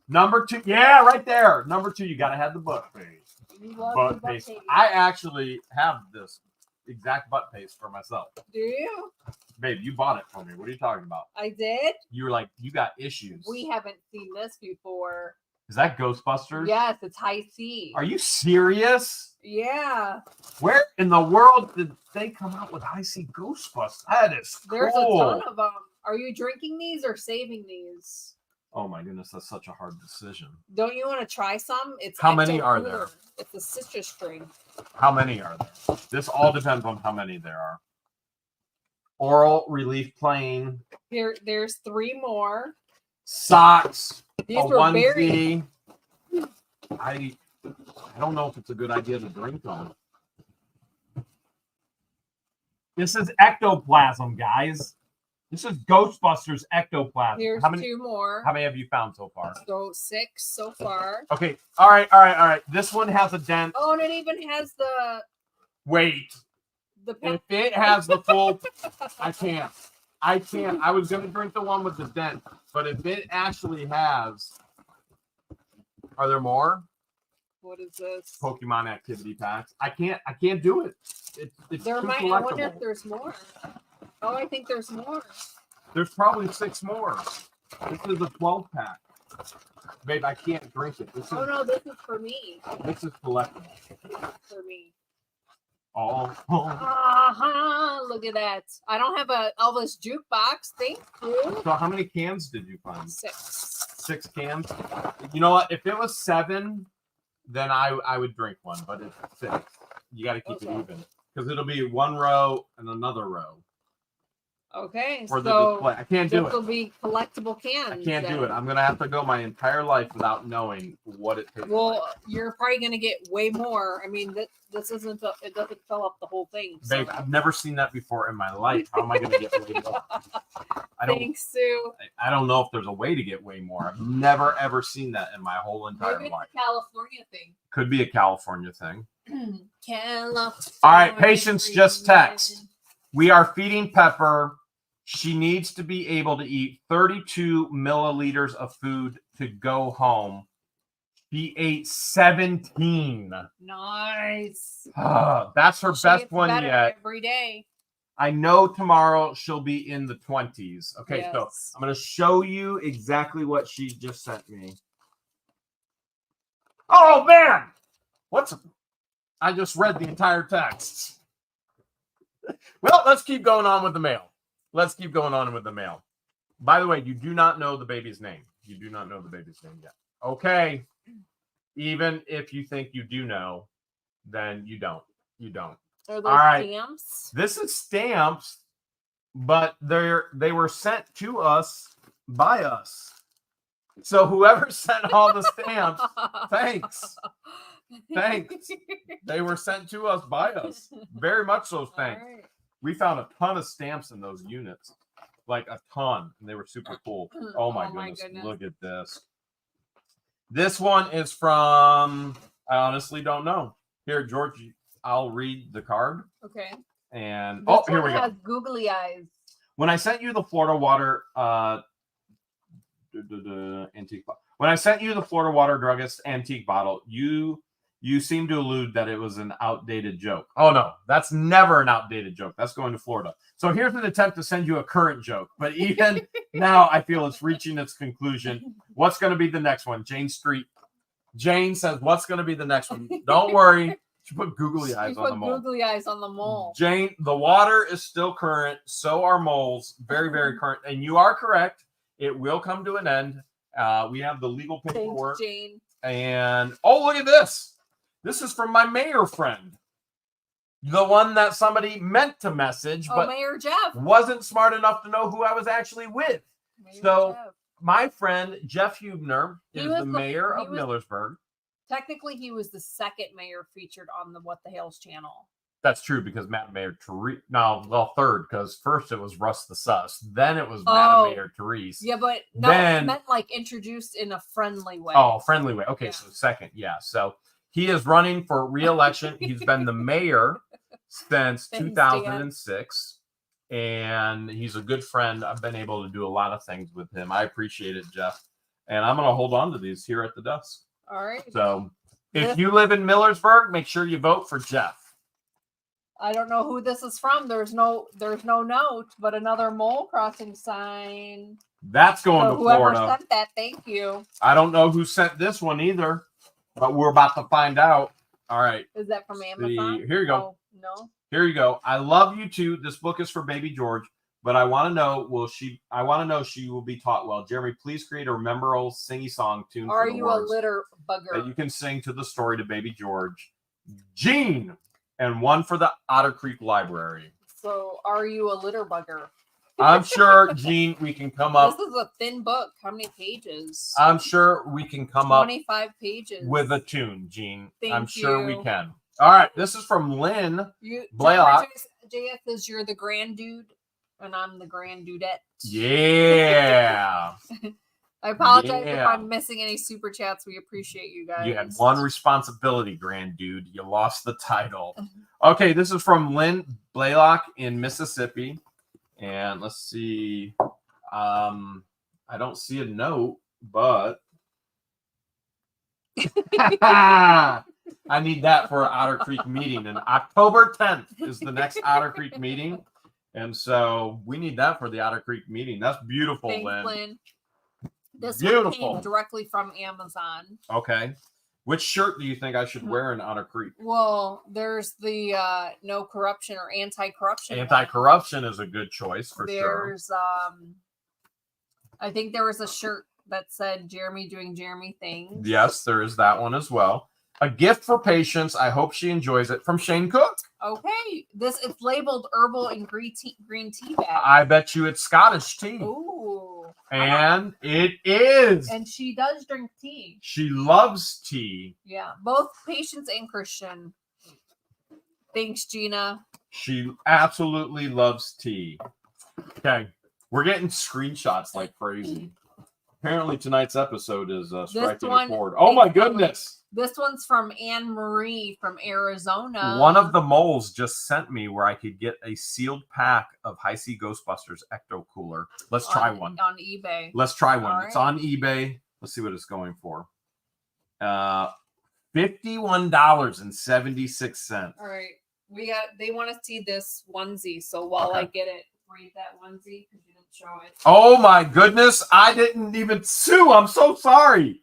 Number two, yeah, right there. Number two, you gotta have the butt paste. You love the Butt butt paste. paste. I actually have this exact butt paste for myself. Do you? Babe, you bought it for me. What are you talking about? I did. You were like, you got issues. We haven't seen this before. Is that Ghostbusters? Yes, it's high C. Are you serious? Yeah. Where in the world did they come out with I See Ghostbusters? That is cool. There's a ton of them. Are you drinking these or saving these? Oh my goodness, that's such a hard decision. Don't you want to try some? It's How many Ecto are Cooler. there? It's a citrus string. How many are there? This all depends on how many there are. Oral Relief Plain. There's 3 more. Socks. These a were onesie. I don't know if it's a good idea to drink them. This is ectoplasm, guys. This is Ghostbusters ectoplasm. Here's how many, 2 more. How many have you found so far? So 6 so far. Okay. All right. This one has a dent. Oh, and it even has the Wait. If it has the full, I can't. I was gonna drink the one with the dent, but if it actually has, are there more? What is this? Pokemon activity packs. I can't do it. It's There too might. I collectible. wonder if there's more. Oh, I think there's more. There's probably 6 more. This is a 12 pack. Babe, I can't drink it. Oh no, this is for me. This is collectible. For me. Oh. Look at that. I don't have a Elvis jukebox. Thank you. So how many cans did you find? 6. 6 cans. You know what? If it was 7, then I would drink one. But it's 6. You got to keep it even because it'll be 1 row and another row. Okay, For the so display. I can't do this will it. be collectible cans. I can't do then. it. I'm gonna have to go my entire life without knowing what it tastes like. Well, you're probably gonna get way more. I mean, this isn't. It doesn't fill up the whole thing. So. Babe, I've never seen that before in my life. How am I gonna get way more? Thanks, Sue. I don't know if there's a way to get way more. I've never ever seen that in my whole entire Maybe it's life. a California thing. Could be a California thing. California. All right, Patience just text. We are feeding Pepper. She needs to be able to eat 32 milliliters of food to go home. She ate 17. Nice. That's her She best gets one better yet. every day. I know tomorrow she'll be in the 20s. Okay, so Yes. I'm going to show you exactly what she just sent me. Oh, man! I just read the entire text. Well, let's keep going on with the mail. By the way, you do not know the baby's name. You do not know the baby's name yet. Okay. Even if you think you do know, then you don't. You don't. Are those All right. stamps? This is stamps, but they were sent to us by us. So whoever sent all the stamps, thanks. Thanks. They were sent to us by us. Very much so, thanks. All right. We found a ton of stamps in those units. Like a ton. And they were super cool. Oh my goodness. Look at this. This one is from I honestly don't know. Here, George, I'll read the card. Okay. And This here one we go. has googly eyes. When I sent you the Florida Water antique bottle. When I sent you the Florida Water Druggist antique bottle, you seem to allude that it was an outdated joke. Oh no, that's never an outdated joke. That's going to Florida. So here's an attempt to send you a current joke. But even now, I feel it's reaching its conclusion. What's going to be the next one? Jane Street. Jane says, "What's going to be the next one?" Don't worry. She put googly eyes on the mole. Googly eyes on the mole. Jane, the water is still current. So are moles. Very, very current. And you are correct. It will come to an end. We have the legal paperwork. Thanks, Jane. And look at this. This is from my mayor friend. The one that somebody meant to message, but Mayor Jeff wasn't smart enough to know who I was actually with. Mayor So Jeff. My friend Jeff Hubner is the mayor of Millersburg. Technically, he was the second mayor featured on the What the Hales channel. That's true because Madam Mayor Therese. No, well, third because first it was Russ the Sus, then it was Madam Mayor Therese. Yeah, but no, it meant like introduced in a friendly way. Oh, friendly way. Okay, so second, yeah. So he is running for re-election. He's been the mayor since 2006, and he's a good friend. I've been able to do a lot of things with him. I appreciate it, Jeff. And I'm going to hold on to these here at the desk. All right. So if you live in Millersburg, make sure you vote for Jeff. I don't know who this is from. There's no note, but another mole crossing sign. That's going to whoever Florida. Sent that, thank you. I don't know who sent this one either, but we're about to find out. All right. Is that from Amazon? Here you go. Oh, no. Here you go. I love you too. This book is for baby George, but I want to know, she will be taught well. Jeremy, please create a memorable singy song tune. Are you a litter bugger? That you can sing to the story to baby George. Gene. And one for the Otter Creek Library. So, are you a litter bugger? I'm sure, Gene, we can come up. This is a thin book. How many pages? I'm sure we can come 25 pages. With a tune, Gene. I'm sure we can. All right. This is from Lynn Blaylock. JF says you're the grand dude, and I'm the grand dudette. Yeah. I apologize if I'm missing any super chats. We appreciate you guys. You had one responsibility, grand dude. You lost the title. Okay, this is from Lynn Blaylock in Mississippi. And let's see. I don't see a note, but I need that for an Otter Creek meeting. And October 10th is the next Otter Creek meeting. And so we need that for the Otter Creek meeting. That's beautiful, Lynn. This one came directly from Amazon. Okay. Which shirt do you think I should wear in Otter Creek? Well, there's the no corruption or anti-corruption. Anti-corruption is a good choice for sure. There's I think there was a shirt that said Jeremy doing Jeremy things. Yes, there is that one as well. A gift for Patience. I hope she enjoys it, from Shane Cook. Okay. It's labeled herbal and green tea bag. I bet you it's Scottish tea. Ooh. And it is. And she does drink tea. She loves tea. Yeah. Both Patience and Christian. Thanks, Gina. She absolutely loves tea. Okay. We're getting screenshots like crazy. Apparently tonight's episode is striking a chord. Oh my goodness. This one's from Anne Marie from Arizona. One of the moles just sent me where I could get a sealed pack of High C Ghostbusters Ecto Cooler. Let's try one. On eBay. Let's try one. Right. It's on eBay. Let's see what it's going for. $51.76. All right. They want to see this onesie. So while I get it, read that onesie because you didn't show it. Oh my goodness. I didn't even sue. I'm so sorry.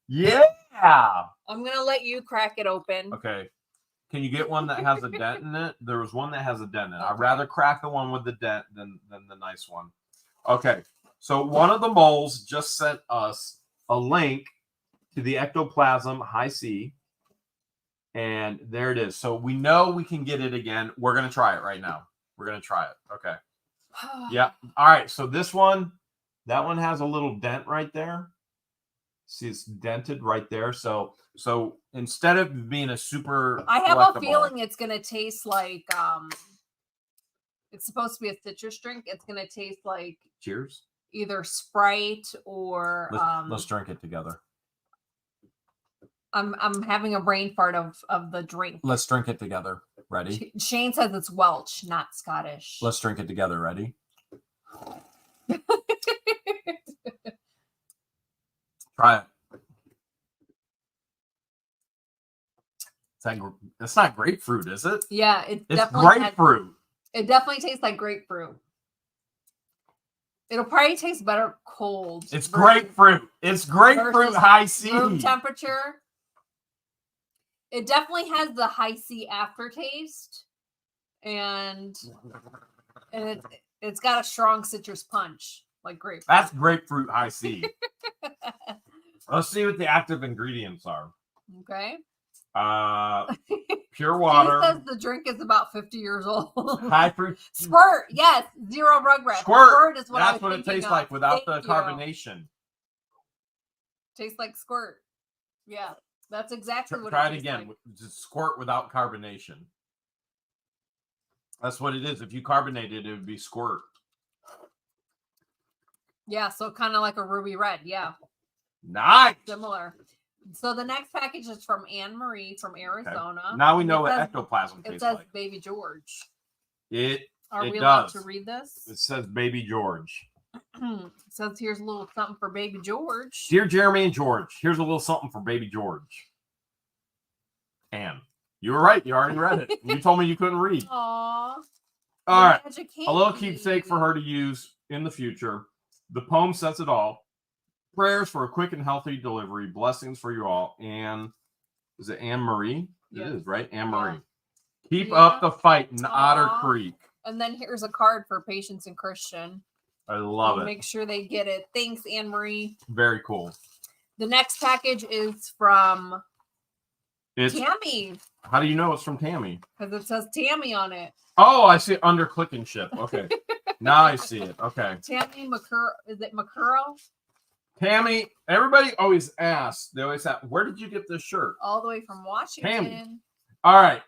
Yeah. I'm going to let you crack it open. Okay. Can you get one that has a dent in it? There was one that has a dent in it. I'd rather crack the one with the dent than the nice one. Okay. So one of the moles just sent us a link to the ectoplasm High C. And there it is. So we know we can get it again. We're going to try it right now. We're going to try it. Okay. Yeah. All right. So this one, that one has a little dent right there. See, it's dented right there. So instead of being a super, I have a feeling it's gonna taste like it's supposed to be a citrus drink. It's gonna taste like Cheers. Either Sprite or let's drink it together. I'm having a brain fart of the drink. Let's drink it together. Ready? Shane says it's Welsh, not Scottish. Let's drink it together. Ready? Try it. It's not grapefruit, is it? Yeah, It's definitely grapefruit. It definitely tastes like grapefruit. It'll probably taste better cold. It's grapefruit. It's grapefruit high C. Room temperature. It definitely has the high C aftertaste, and it's got a strong citrus punch like grapefruit. That's grapefruit high C. Let's see what the active ingredients are. Okay. Pure water. She says the drink is about 50 years old. High fruit. Squirt. Yes. Zero Rugrats. Squirt Is what That's what it tastes like without the Thank carbonation. Tastes like squirt. Yeah. That's exactly what Try it it tastes again. like. Just squirt without carbonation. That's what it is. If you carbonate it, it would be squirt. Yeah. So kind of like a ruby red. Yeah. Nice. Similar. So the next package is from Anne Marie from Arizona. Okay. Now we know what ectoplasm tastes like. It says Baby George. Are we allowed to read this? It says Baby George. It says here's a little something for Baby George. Dear Jeremy and George, here's a little something for Baby George. Anne, you were right. You already read it. You told me you couldn't read. Aww. All right. A little candy. keepsake for her to use in the future. The poem says it all. Prayers for a quick and healthy delivery. Blessings for you all. And is it Anne Marie? Yeah. It is, right? Anne Marie. Yeah. Keep up the fight in Otter Creek. And then here's a card for Patience and Christian. I love it. Make sure they get it. Thanks, Anne Marie. Very cool. The next package is from Tammy. How do you know it's from Tammy? Because it says Tammy on it. Oh, I see it under click and ship. Okay. Now I see it. Okay. Tammy McCurl. Is it McCurl? Tammy, everybody always asks, they always ask, where did you get this shirt? All the way from Washington. Tammy. All right.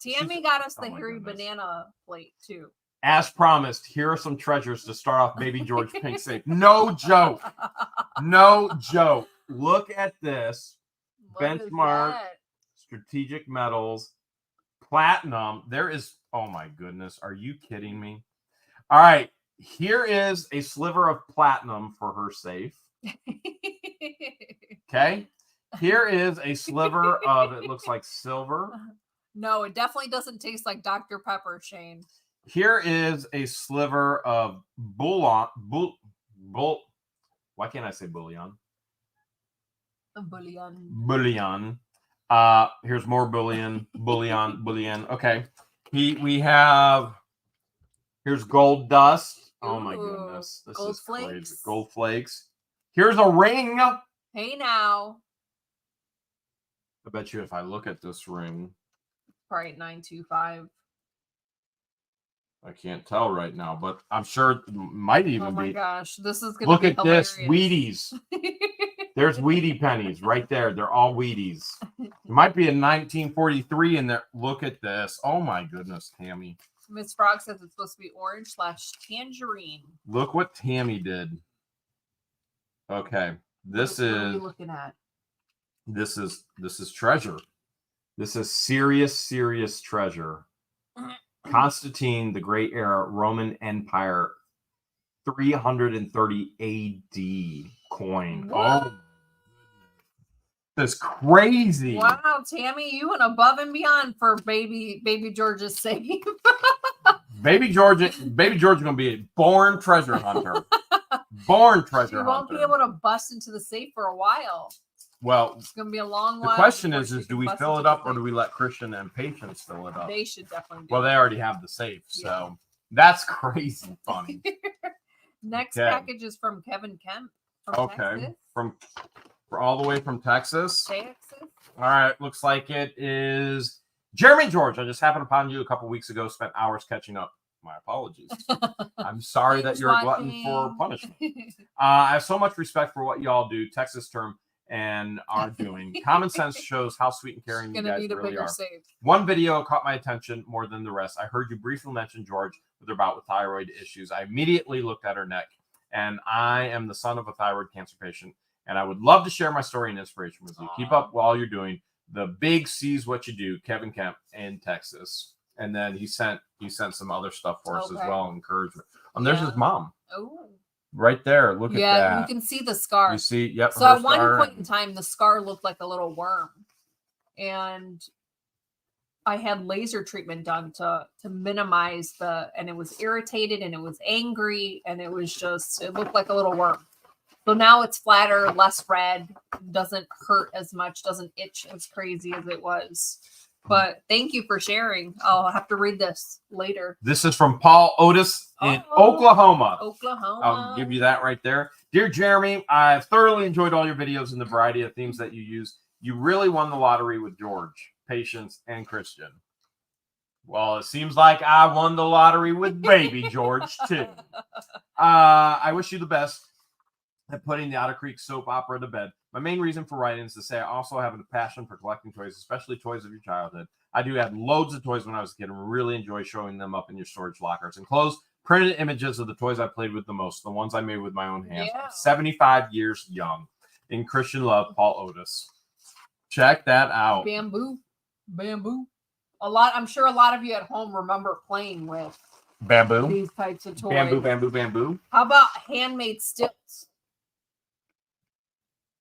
Tammy got us the hairy banana plate too. As promised, here are some treasures to start off Baby George Pink Safe. No joke. No joke. Look at this. Benchmark, strategic metals, platinum. There is, oh my goodness. Are you kidding me? All right. Here is a sliver of platinum for her safe. Okay. Here is a sliver of, it looks like silver. No, it definitely doesn't taste like Dr. Pepper, Shane. Here is a sliver of why can't I say bullion? Bullion. Here's more bullion. Okay. Here's gold dust. Oh my goodness. This is crazy. Gold flakes. Here's a ring. Hey now. I bet you if I look at this ring. Probably 925. I can't tell right now, but I'm sure it might even be. Oh my gosh. This is going to be Look at hilarious. this. Wheaties. There's Wheatie pennies right there. They're all Wheaties. It might be a 1943 in there. Look at this. Oh my goodness, Tammy. Miss Frog says it's supposed to be orange/tangerine. Look what Tammy did. Okay. What are you looking at? This is treasure. This is serious treasure. Constantine the Great Era, Roman Empire, 330 AD coin. What? Oh, that's crazy. Wow, Tammy, you went above and beyond for baby George's sake. Baby George is gonna be a born treasure hunter. Born treasure hunter. She won't be able to bust into the safe for a while. Well, it's gonna be a long while. The question is do we fill it up or do we let Christian and Patience fill it up? They should definitely do Well, they already have the safe, so that's crazy funny. Next package is from Kevin Kemp from Texas. From all the way from Texas. Texas. All right, looks like it is Jeremy George. I just happened upon you a couple weeks ago, spent hours catching up. My apologies. I'm sorry that you're a glutton for punishment. I have so much respect for what y'all do, Texas term, and are doing. Common sense shows how sweet and caring you guys really are. Save. One video caught my attention more than the rest. I heard you briefly mention George with her bout with thyroid issues. I immediately looked at her neck, and I am the son of a thyroid cancer patient, and I would love to share my story and inspiration with you. Keep up while you're doing. The big sees what you do, Kevin Kemp in Texas. And then he sent some other stuff for us as well, encouragement. There's his mom. Oh. Right there. Look at that. Yeah, you can see the scar. You see, yep. So at one point in time, the scar looked like a little worm. And I had laser treatment done to minimize and it was irritated and it was angry and it looked like a little worm. So now it's flatter, less red, doesn't hurt as much, doesn't itch as crazy as it was. But thank you for sharing. I'll have to read this later. This is from Paul Otis in Oklahoma. Oklahoma. I'll give you that right there. Dear Jeremy, I've thoroughly enjoyed all your videos and the variety of themes that you use. You really won the lottery with George, Patience, and Christian. Well, it seems like I won the lottery with baby George, too. I wish you the best at putting the Otter Creek soap opera to bed. My main reason for writing is to say I also have a passion for collecting toys, especially toys of your childhood. I do have loads of toys when I was a kid and really enjoy showing them up in your storage lockers. Enclosed printed images of the toys I played with the most, the ones I made with my own hands. Yeah. 75 years young. In Christian love, Paul Otis. Check that out. Bamboo. I'm sure a lot of you at home remember playing with bamboo. These types of toys. Bamboo. How about handmade stilts?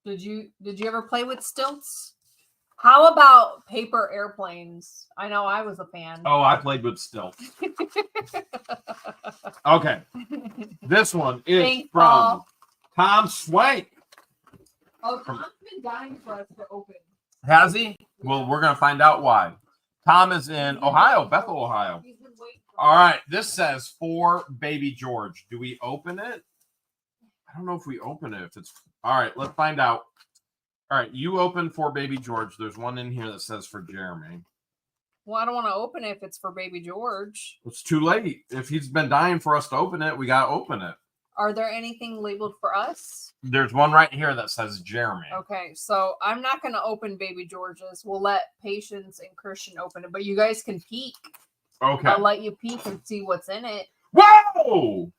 Did you ever play with stilts? How about paper airplanes? I know I was a fan. Oh, I played with stilts. Okay. This one is from Tom Swank. Oh, Tom's been dying for us to open. Has he? Well, we're going to find out why. Tom is in Ohio, Bethel, Ohio. All right. This says for baby George. Do we open it? I don't know if we open it. All right. Let's find out. All right. You open for baby George. There's one in here that says for Jeremy. Well, I don't want to open it if it's for baby George. It's too late. If he's been dying for us to open it, we got to open it. Are there anything labeled for us? There's one right here that says Jeremy. Okay, so I'm not going to open baby George's. We'll let Patience and Christian open it, but you guys can peek. Okay. I'll let you peek and see what's in it. Whoa!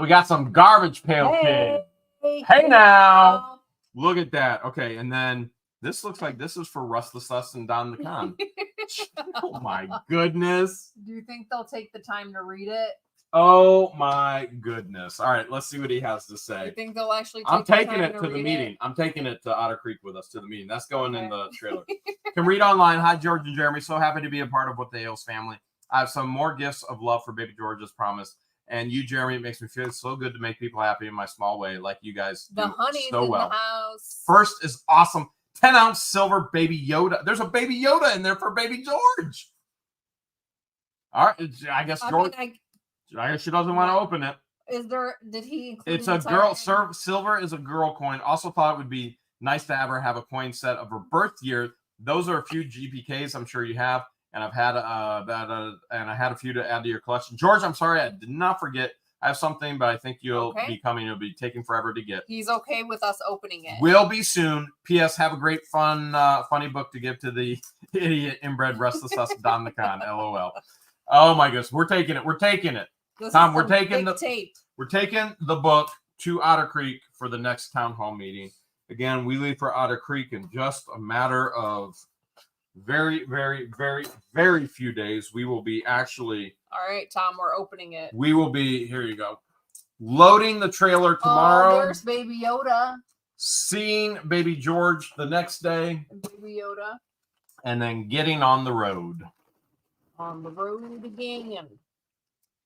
We got some Garbage Pail Kid. Hey now! Look at that. Okay, and then this looks like this is for Rustless Us and Don the Con. Oh my goodness. Do you think they'll take the time to read it? Oh my goodness. All right, let's see what he has to say. You think they'll actually take I'm taking the time it to the meeting. It? I'm taking it to Otter Creek with us to the meeting. That's going in the trailer. Can read online. Hi, George and Jeremy. So happy to be a part of what the Hales family. I have some more gifts of love for baby George as promised. And you, Jeremy, it makes me feel so good to make people happy in my small way, like you guys do the honey's so in well. The house. First is awesome. 10-ounce silver baby Yoda. There's a baby Yoda in there for baby George. All right. I guess George. I guess she doesn't want to open it. Did he include It's a girl. Silver is a girl coin. Also thought it would be nice to have a coin set of her birth year. Those are a few GPKs I'm sure you have. And I've had and I had a few to add to your collection. George, I'm sorry, I did not forget. I have something, but I think you'll be coming. It'll be taking forever to get. He's okay with us opening it. Will be soon. P.S. Have a great, funny book to give to the idiot inbred restless us Don the Con. LOL. Oh my goodness, we're taking it. We're taking it. Tom, we're taking the tape. We're taking the book to Otter Creek for the next town hall meeting. Again, we leave for Otter Creek in just a matter of very, very, very, very few days. We will be actually. All right, Tom, we're opening it. We will be, here you go, loading the trailer tomorrow. Oh, there's baby Yoda. Seeing baby George the next day. Baby Yoda. And then getting on the road. On the road again.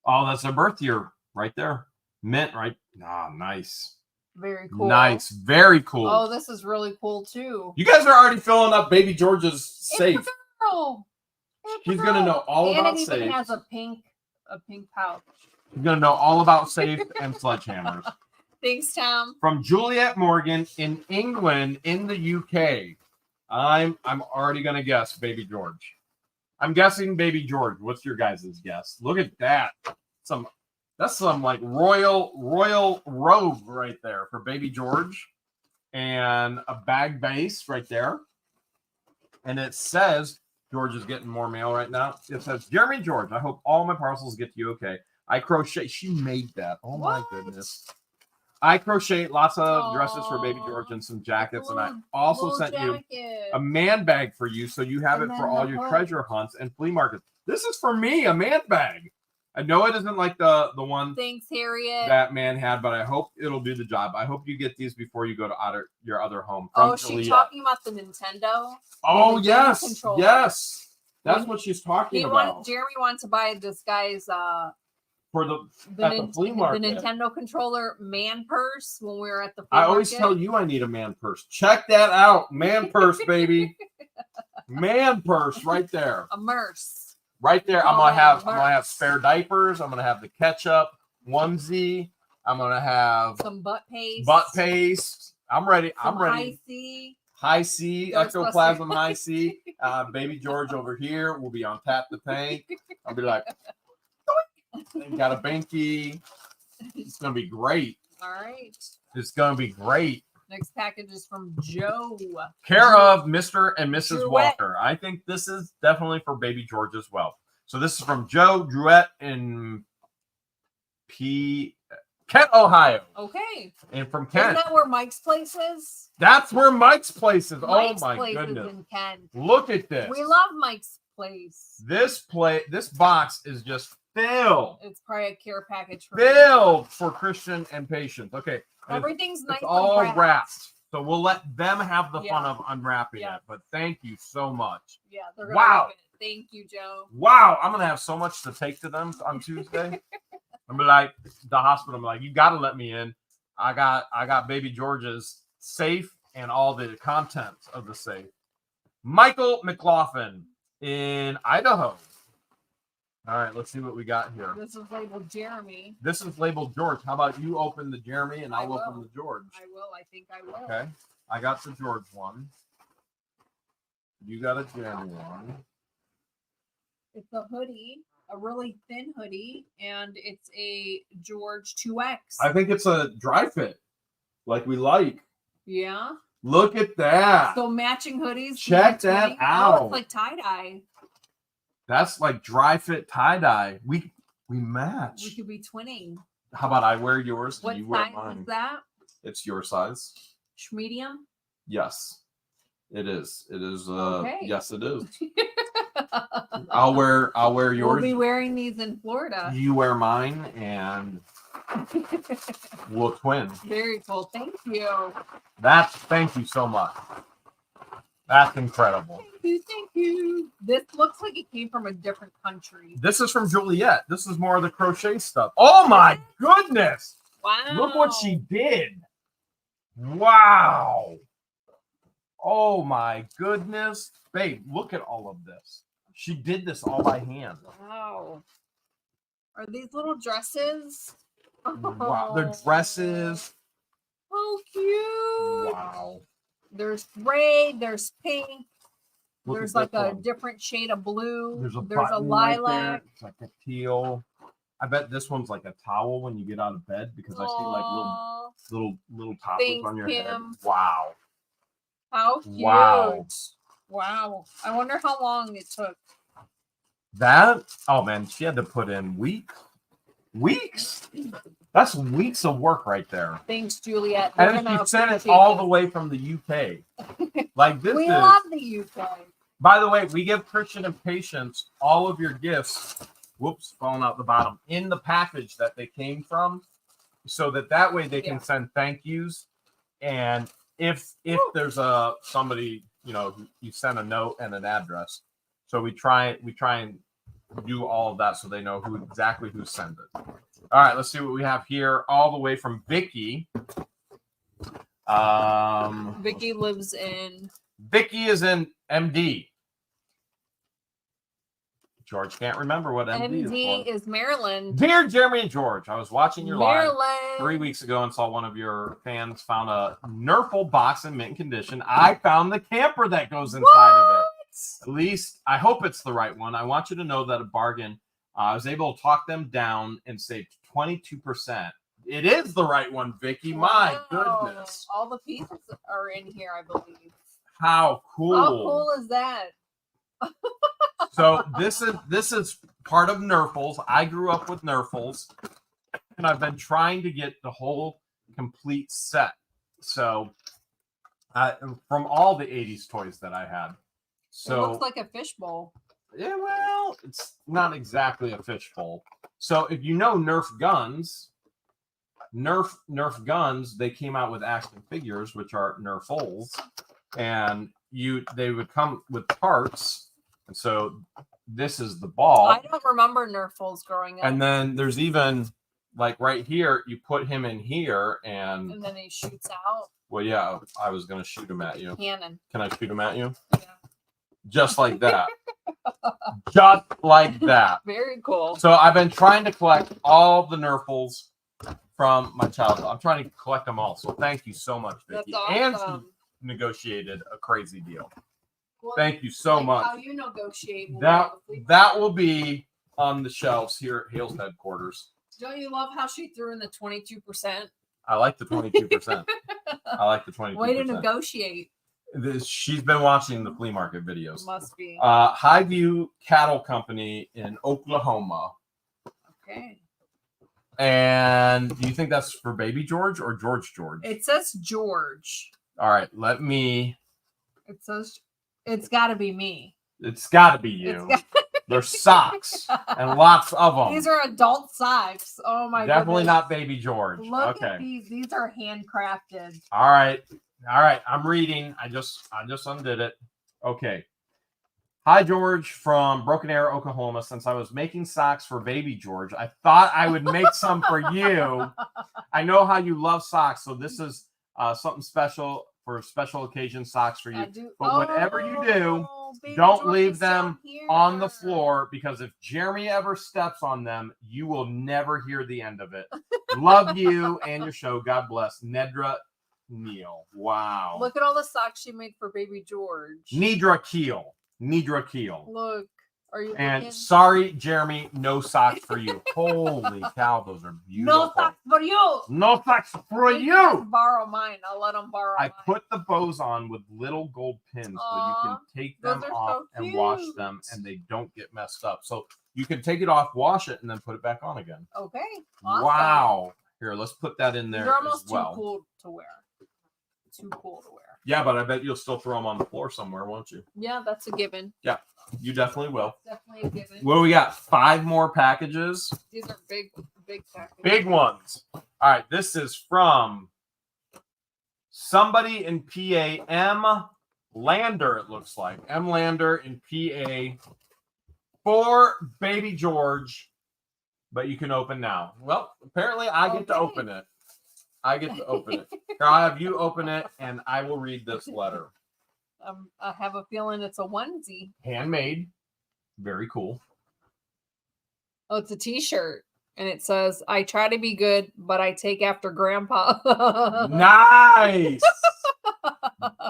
Oh, that's their birth year right there. Mint, right? Ah, nice. Very cool. Nice. Very cool. Oh, this is really cool, too. You guys are already filling up baby George's safe. It's a girl. She's going to know all about safe. And it even has a pink pouch. She's going to know all about safe and sledgehammers. Thanks, Tom. From Juliet Morgan in England, in the UK. I'm already going to guess baby George. I'm guessing baby George. What's your guys' guess? Look at that. That's some like royal robe right there for baby George. And a bag base right there. And it says, George is getting more mail right now. It says, Jeremy George, I hope all my parcels get to you okay. I crochet. She made that. Oh my goodness. I crochet lots of dresses for Baby Aw, George and some jackets, and I little- also little sent you jacket. a man bag for you, so you have And it for then all the your hood. treasure hunts and flea markets. This is for me, a man bag. I know it isn't like the one Thanks, Harriet. that man had, but I hope it'll do the job. I hope you get these before you go to your other home. Oh, From is she Juliet. talking about the Nintendo? Oh the game yes, controller. yes. That's When what she's talking He about. Jeremy wanted to buy this guy's For at the flea market. the Nintendo controller man purse when we were at the flea I always market. tell you I need a man purse. Check that out. Man purse, baby. Man purse right there. A merce. Right there. I'm Oh, gonna have merch. spare diapers. I'm gonna have the ketchup onesie. I'm gonna have Some butt paste. butt paste. I'm ready. Some I'm ready. High C. High C, They're supposed ectoplasm to- high C. Baby George over here will be on Tap the Tank. I'll be like, got a binky. It's gonna be great. All right. It's gonna be great. Next package is from Joe. Care of Mr. and Mrs. Druette. Walker. I think this is definitely for Baby George as well. So this is from Joe Druette in Kent, Ohio. Okay. And from Isn't Kent. that where Mike's place is? That's where Mike's place is. Mike's Oh my place goodness. is in Kent. Look at this. We love Mike's place. This box is just filled. It's probably a care package for Filled for Christian and Patience. Okay. and Everything's nice. It's all and wrapped. So we'll let them have the fun Yeah. of unwrapping Yeah. it. But thank you so much. Yeah, they're gonna Wow. love it. Thank you, Joe. Wow, I'm gonna have so much to take to them on Tuesday. I'm be like the hospital. I'm like, you gotta let me in. I got Baby George's safe and all the contents of the safe. Michael McLaughlin in Idaho. All right, let's see what we got here. This is labeled Jeremy. This is labeled George. How about you open the Jeremy and I I'll will. open the George? I will. I think I will. Okay. I got the George one. You got a Jeremy one. It's a hoodie, a really thin hoodie, and it's a George 2X. I think it's a dry fit, like we like. Yeah. Look at that. So matching hoodies. Check that twinning. Oh, out. it's like tie dye. That's like dry fit tie dye. We We match. could be twinning. How about I wear yours and What you wear size mine? is that? It's your size. Medium. Yes, it is. It is. Okay. Yes, it is. I'll wear We'll yours. be wearing these in Florida. You wear mine, and we'll twin. Very cool. Thank you. Thank you so much. That's incredible. Thank you. Thank you. This looks like it came from a different country. This is from Juliet. This is more of the crochet stuff. Oh my goodness! Wow. Look what she did. Wow. Oh my goodness. Babe, look at all of this. She did this all by hand. Wow. Are these little dresses? Wow. They're dresses. Oh, cute. Wow. There's gray, there's pink, Look there's at like this a one. different shade of blue. There's a There's a button right there. lilac. It's like a teal. I bet this one's like a towel when you get out of bed because I see like Aw, little toppers Thanks, on your head. Kim. Wow. how cute. Wow. Wow. I wonder how long it took. That, oh man, she had to put in weeks. That's weeks of work right there. Thanks, Juliet. We're And gonna she sent it appreciate all this. the way from the UK. Like this We is. love the UK. By the way, we give Christian and Patience all of your gifts. Whoops, falling out the bottom in the package that they came from, so that way they can Yeah. send thank yous. And if there's somebody, you know, you send a note and an address. So we try and do all of that so they know exactly who sent it. All right, let's see what we have here. All the way from Vicky. Vicky lives in. Vicky is in MD. George can't remember what MD is MD for. is Maryland. Dear Jeremy and George, I was watching your live Maryland. 3 weeks ago and saw one of your fans found a Nurple box in mint condition. I found the camper that goes inside of it. At least I hope it's the right one. I want you to know that a bargain. I was able to talk them down and saved 22%. It is the right one, Vicky. My Wow. goodness. All the pieces are in here, I believe. How cool. How cool is that? So this is part of Nurfles. I grew up with Nurfles, and I've been trying to get the whole complete set. So from all the 80s toys that I had. So it looks like a fishbowl. Yeah, well, it's not exactly a fishbowl. So if you know Nerf guns, Nerf guns, they came out with action figures, which are Nerf-ols, and they would come with parts. And so this is the ball. I don't remember Nerf-ols growing up. And then there's even like right here, you put him in here, and then he shoots out. Well, yeah, I was gonna shoot him at you. Cannon. Can I shoot him at you? Yeah. Just like that. Just like that. Very cool. So I've been trying to collect all the Nerfles from my childhood. I'm trying to collect them all. So thank you so much, Vicky. That's awesome. And she negotiated a crazy deal. Well, thank you so much. How you negotiate that will be on the shelves here at Hale's headquarters. Don't you love how she threw in the 22%? I like the 22%. I like the 22%. Way to negotiate. She's been watching the flea market videos. Must be. Highview Cattle Company in Oklahoma. Okay. And do you think that's for Baby George or George? It says George. All right, let me. It says it's got to be me. It's got to be you. There's socks and lots of them. These are adult socks. Oh my god. Definitely not Baby George. Look at these. These are handcrafted. All right. I'm reading. I just undid it. Okay. Hi, George from Broken Arrow, Oklahoma. Since I was making socks for Baby George, I thought I would make some for you. I know how you love socks, so this is something special for special occasion socks for you. But whatever you do, don't leave them on the floor, because if Jeremy ever steps on them, you will never hear the end of it. Love you and your show. God bless. Nedra Neal. Wow. Look at all the socks she made for Baby George. Nedra Keel. Look. Are you And looking? Sorry, Jeremy, no socks for you. Holy cow, those are beautiful. No socks for you. No socks for You you. can borrow mine. I'll let them borrow mine. I put the bows on with little gold pins so you can take them off and wash them, and they don't get messed up. So you can take it off, wash it, and then put it back on again. Okay. Awesome. Wow. Here, let's put that in there. They're almost as well. too cool to wear. Too cool to wear. Yeah, but I bet you'll still throw them on the floor somewhere, won't you? Yeah, that's a given. Yeah, you definitely will. That's definitely a given. Well, we got 5 more packages. These are big packages. Big ones. All right, this is from somebody in PA, M. Lander, it looks like. M. Lander in PA for Baby George, but you can open now. Well, apparently I get to open it. I get to open it. Here, I'll have you open it, and I will read this letter. I have a feeling it's a onesie. Handmade. Very cool. Oh, it's a t-shirt. And it says, I try to be good, but I take after Grandpa. Nice!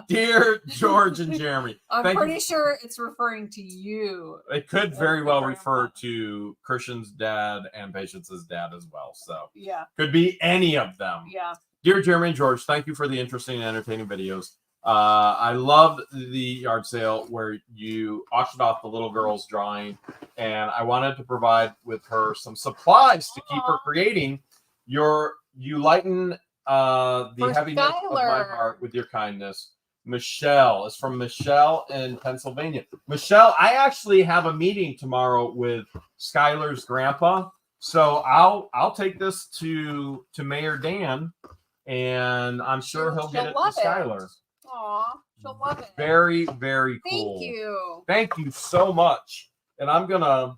Dear George and Jeremy. I'm pretty sure it's referring to you. It could very well refer to Christian's dad and Patience's dad as well. So yeah, could be any of them. Yeah. Dear Jeremy and George, thank you for the interesting and entertaining videos. I loved the yard sale where you auctioned off the little girl's drawing, and I wanted to provide with her some supplies to keep her creating. You lighten the heaviness of my heart with your kindness. Michelle is from Michelle in Pennsylvania. Michelle, I actually have a meeting tomorrow with Skylar's grandpa, so I'll take this to Mayor Dan, and I'm sure he'll get it to Skylar. Aw, she'll love it. Very, very cool. Thank you. Thank you so much. And I'm gonna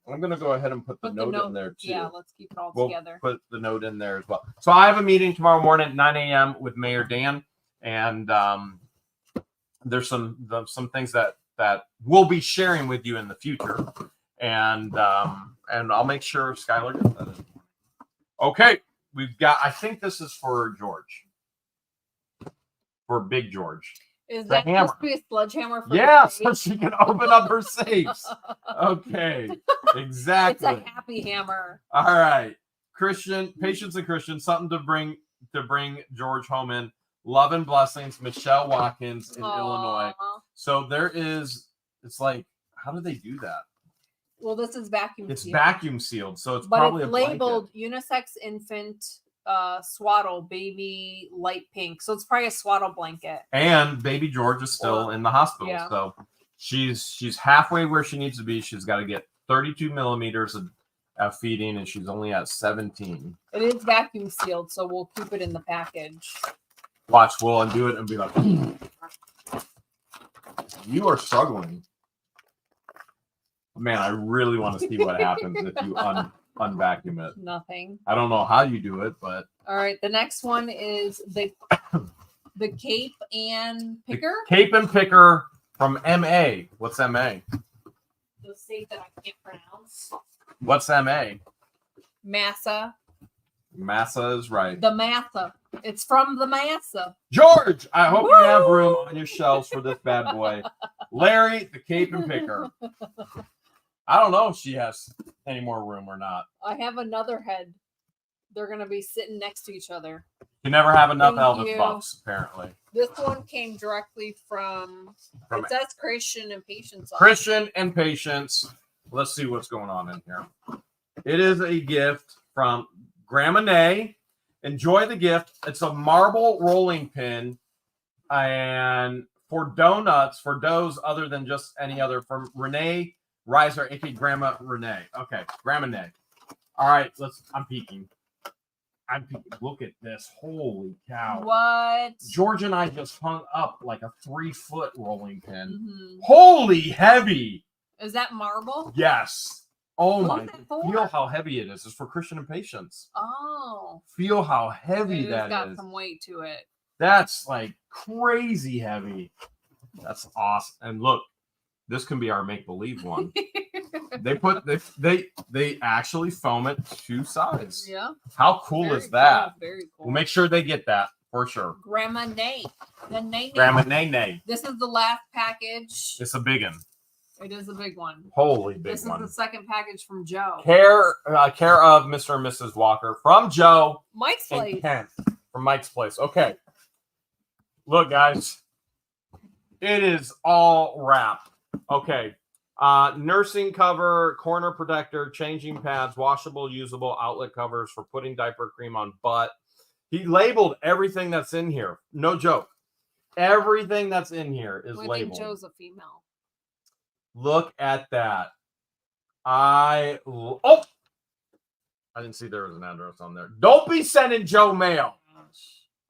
go ahead and put the note in there too. Yeah, let's keep it all together. Put the note in there as well. So I have a meeting tomorrow morning at 9 a.m. with Mayor Dan, and there's some things that we'll be sharing with you in the future, and I'll make sure Skylar gets that in. Okay, we've got. I think this is for George. For Big George. Is that supposed to be a sledgehammer for so she can open up her safes. Okay. Exactly. It's a happy hammer. All right. Christian, Patience and Christian, something to bring George home in. Love and blessings, Michelle Watkins in Illinois. So it's like, how do they do that? Well, this is vacuum sealed. It's vacuum sealed, so it's probably it's a labeled blanket. unisex infant swaddle, baby light pink. So it's probably a swaddle blanket. And baby George is still in the hospital. Yeah. So she's halfway where she needs to be. She's got to get 32 millimeters of feeding, and she's only at 17. It is vacuum sealed, so we'll keep it in the package. Watch, we'll undo it and be like, you are struggling. Man, I really want to see what happens if you unvacuum it. Nothing. I don't know how you do it, but all right. The next one is the Cape and Picker. Cape and Picker from MA. What's MA? The state that I can't pronounce. What's MA? Massa. Massa is right. The Massa. It's from the Massa. George, I hope you have room on your shelves for this bad boy. Larry, the Cape and Picker. I don't know if she has any more room or not. I have another head. They're going to be sitting next to each other. You never have enough Thank Elvis you. buffs, apparently. This one came directly from it says Christian and Patience. Christian and Patience. Let's see what's going on in here. It is a gift from Grandma Nay. Enjoy the gift. It's a marble rolling pin. And for donuts, for doughs other than just any other, from Renee Reiser, aka Grandma Renee. Okay, Grandma Nay. All right, I'm peeking. Look at this. Holy cow. What? George and I just hung up like a 3-foot rolling pin. Mm-hmm. Holy heavy. Is that marble? Yes. Oh What my. is that for? Feel how heavy it is. It's for Christian and Patience. Oh. Feel how heavy It's that got is. some weight to it. That's like crazy heavy. That's awesome. And look, this can be our make-believe one. They actually foam it 2 sides. Yeah. How cool Very is that? Cool. Very cool. We'll make sure they get that for sure. Grandma Nay. The Nay. Grandma Nay. This is the last package. It's a big one. It is a big one. Holy big this one. This is the second package from Joe. Care of Mr. and Mrs. Walker from Joe. Mike's place. And Kent from Mike's place. Okay. Look, guys. It is all wrapped. Okay. Nursing cover, corner protector, changing pads, washable, usable outlet covers for putting diaper cream on butt. He labeled everything that's in here. No joke. Everything that's in here is labeled. I think Joe's a female. Look at that. I didn't see there was an address on there. Don't be sending Joe mail.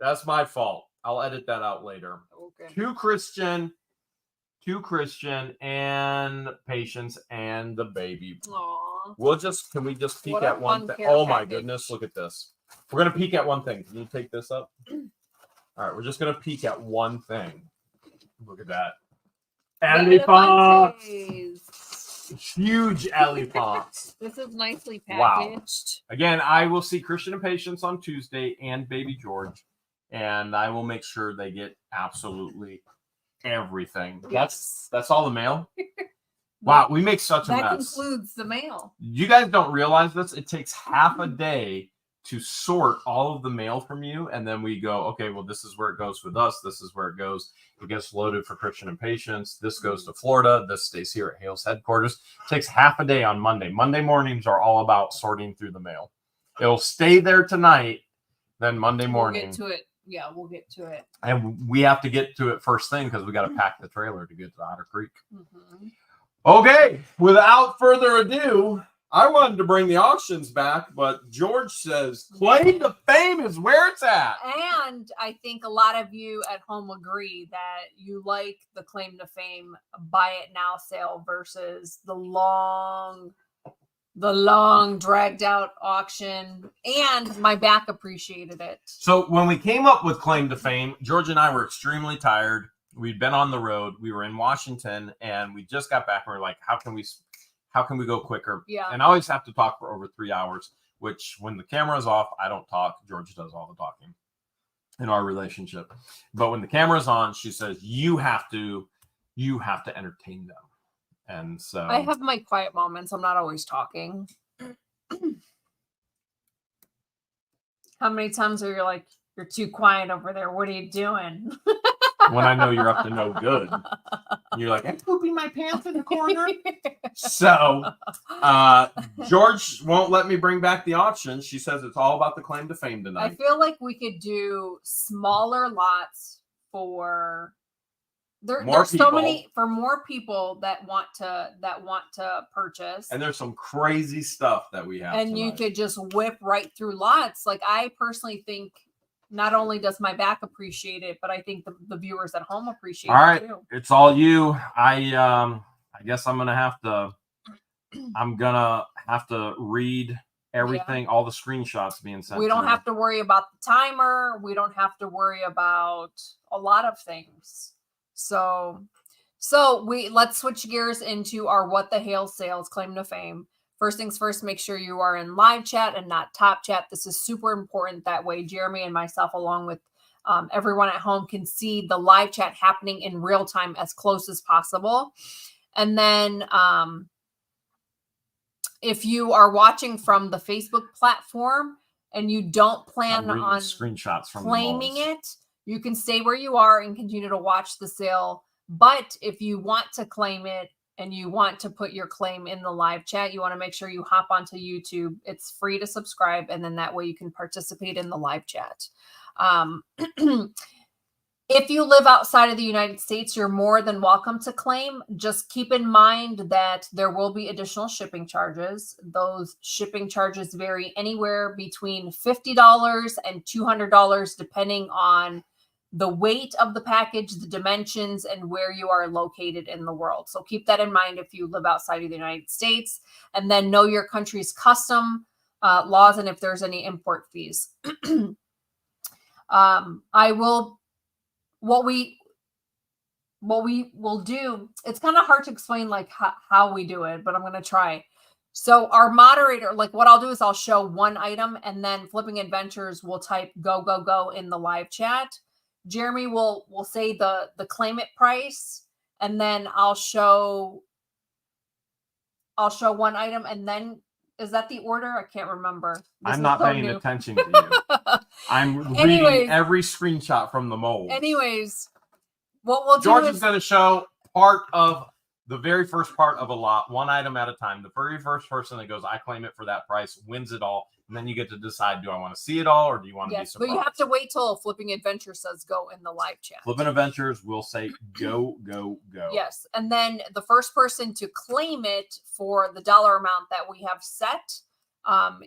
That's my fault. I'll edit that out later. Okay. Two Christian and Patience and the baby. Aww. Can we just peek at one thing? Oh my goodness, look at this. We're gonna peek at one thing. Can you take this up? All right, we're just gonna peek at one thing. Look at that. Elephants. Huge elephants. This is nicely packaged. Wow. Again, I will see Christian and Patience on Tuesday and baby George, and I will make sure they get absolutely everything. Yes. That's all the mail. Wow, we make such a mess. That includes the mail. You guys don't realize this. It takes half a day to sort all of the mail from you, and then we go, okay, well, this is where it goes with us. This is where it goes. It gets loaded for Christian and Patience. This goes to Florida. This stays here at Hale's headquarters. It takes half a day on Monday. Monday mornings are all about sorting through the mail. It'll stay there tonight. Then Monday morning. We'll get to it. Yeah, we'll get to it. And we have to get to it first thing because we got to pack the trailer to get to Otter Creek. Mm-hmm. Okay, without further ado, I wanted to bring the auctions back, but George says claim to fame is where it's at. And I think a lot of you at home agree that you like the claim to fame buy it now sale versus the long dragged out auction, and my back appreciated it. So when we came up with claim to fame, George and I were extremely tired. We'd been on the road. We were in Washington and we just got back and we're like, how can we go quicker? Yeah. And I always have to talk for over 3 hours, which when the camera's off, I don't talk. George does all the talking in our relationship. But when the camera's on, she says, you have to entertain them. And so I have my quiet moments. I'm not always talking. How many times are you like, you're too quiet over there? What are you doing? when I know you're up to no good. And you're like, I'm pooping my pants in the corner. So, George won't let me bring back the auction. She says it's all about the claim to fame tonight. I feel like we could do smaller lots for there's so many for more people that want to purchase. And there's some crazy stuff that we have. And you could just whip right through lots. Like, I personally think not only does my back appreciate it, but I think the viewers at home appreciate it too. It's all you. I guess I'm gonna have to read everything, all the screenshots being sent. We don't have to worry about the timer. We don't have to worry about a lot of things. So let's switch gears into our What the Hale sales claim to fame. First things first, make sure you are in live chat and not top chat. This is super important. That way, Jeremy and myself, along with everyone at home, can see the live chat happening in real time as close as possible. And then if you are watching from the Facebook platform and you don't plan on screenshots from claiming it, you can stay where you are and continue to watch the sale. But if you want to claim it and you want to put your claim in the live chat, you want to make sure you hop onto YouTube. It's free to subscribe, and then that way you can participate in the live chat. If you live outside of the United States, you're more than welcome to claim. Just keep in mind that there will be additional shipping charges. Those shipping charges vary anywhere between $50 and $200, depending on the weight of the package, the dimensions, and where you are located in the world. So keep that in mind if you live outside of the United States. And then know your country's custom laws and if there's any import fees. What we will do, it's kind of hard to explain like how we do it, but I'm going to try. So our moderator, like what I'll do is I'll show one item, and then Flipping Adventures will type go, go, go in the live chat. Jeremy will say the claim it price, and then I'll show one item, and then is that the order? I can't remember. I'm not paying attention to you. I'm reading every screenshot from the mold. Anyways, what we'll do George is going to show part of the very first part of a lot, one item at a time. The very first person that goes, I claim it for that price, wins it all. And then you get to decide, do I want to see it all or do you want to be surprised? But you have to wait till Flipping Adventure says go in the live chat. Flipping Adventures will say go, go, go. Yes. And then the first person to claim it for the dollar amount that we have set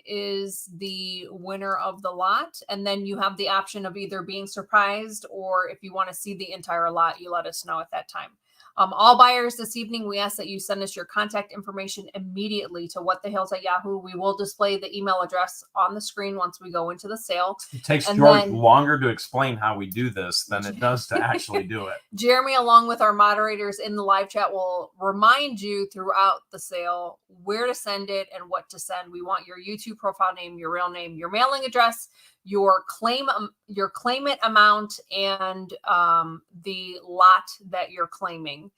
is the winner of the lot. And then you have the option of either being surprised, or if you want to see the entire lot, you let us know at that time. All buyers this evening, we ask that you send us your contact information immediately to whatthehales@yahoo. We will display the email address on the screen once we go into the sale. It takes George longer to explain how we do this than it does to actually do it. Jeremy, along with our moderators in the live chat, will remind you throughout the sale where to send it and what to send. We want your YouTube profile name, your real name, your mailing address, your claim it amount, and the lot that you're claiming.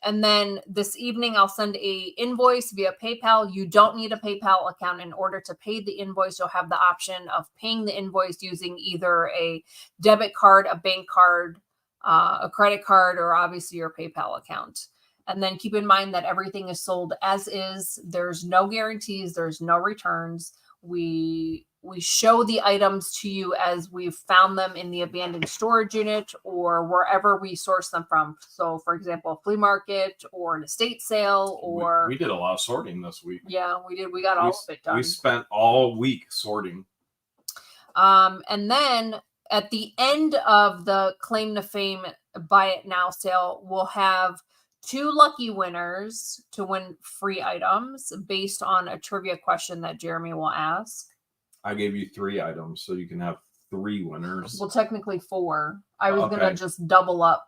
And then this evening I'll send a invoice via PayPal. You don't need a PayPal account in order to pay the invoice. You'll have the option of paying the invoice using either a debit card, a bank card, a credit card, or obviously your PayPal account. And then keep in mind that everything is sold as is. There's no guarantees. There's no returns. We show the items to you as we've found them in the abandoned storage unit or wherever we source them from. So, for example, a flea market or an estate sale, or we did a lot of sorting this week. Yeah, we did. We got all of it done. We spent all week sorting. And then at the end of the Claim to Fame Buy It Now sale, we'll have 2 lucky winners to win free items based on a trivia question that Jeremy will ask. I gave you 3 items, so you can have 3 winners. Well, technically 4. I was going to just double up.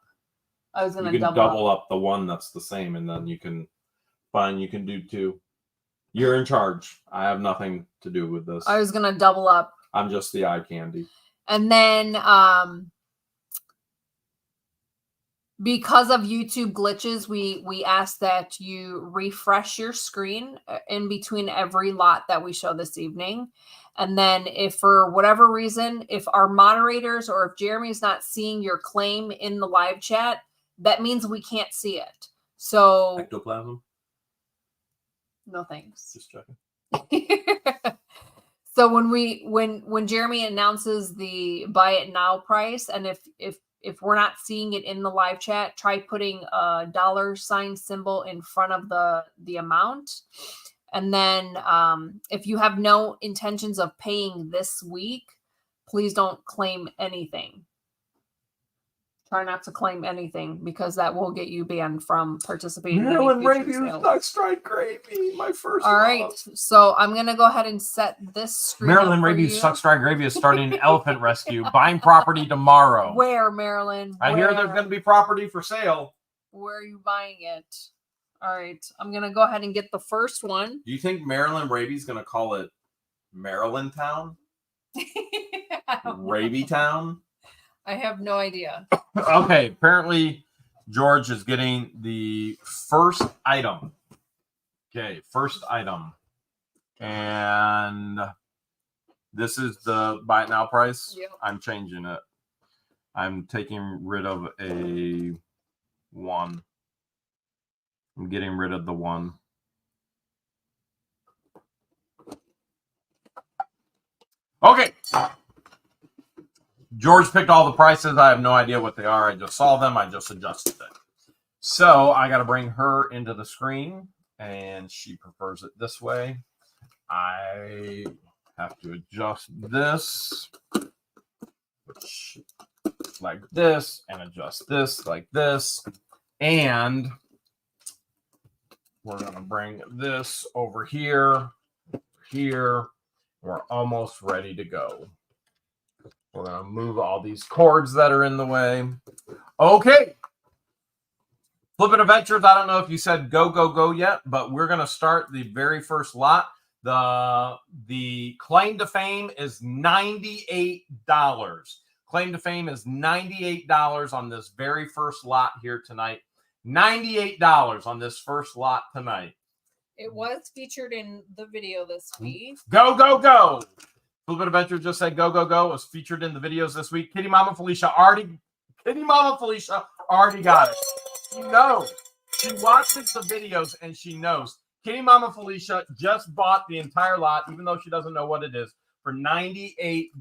I was going to double up the one that's the same, and then you can do 2. You're in charge. I have nothing to do with this. I was going to double up. I'm just the eye candy. And then because of YouTube glitches, we ask that you refresh your screen in between every lot that we show this evening. And then if for whatever reason, if our moderators or if Jeremy's not seeing your claim in the live chat, that means we can't see it. So Ectoplasm? No thanks. Just checking. So when Jeremy announces the buy it now price, and if we're not seeing it in the live chat, try putting a $ symbol in front of the amount. And then if you have no intentions of paying this week, please don't claim anything. Try not to claim anything because that will get you banned from participating. Maryland Rabies Duck Strike Gravy, my first. All right, so I'm gonna go ahead and set this screen. Maryland Rabies Suck Strike Gravy is starting an elephant rescue, buying property tomorrow. Where, Maryland? I hear there's going to be property for sale. Where are you buying it? All right, I'm gonna go ahead and get the first one. Do you think Maryland Rabies going to call it Maryland Town? Raby Town? I have no idea. Okay, apparently George is getting the first item. Okay, first item. And this is the buy it now price. Yep. I'm changing it. I'm taking rid of a 1. I'm getting rid of the 1. Okay. George picked all the prices. I have no idea what they are. I just saw them. I just adjusted it. So I got to bring her into the screen, and she prefers it this way. I have to adjust this, which like this, and adjust this like this. And we're going to bring this over here, here. We're almost ready to go. We're going to move all these cords that are in the way. Okay. Flippin' Adventures, I don't know if you said go, go, go yet, but we're going to start the very first lot. The claim to fame is $98. Claim to fame is $98 on this very first lot here tonight. $98 on this first lot tonight. It was featured in the video this week. Go, go, go. Flippin' Adventure just said go, go, go. It was featured in the videos this week. Kitty Mama Felicia already got it. She knows. She watches the videos and she knows. Kitty Mama Felicia just bought the entire lot, even though she doesn't know what it is, for $98.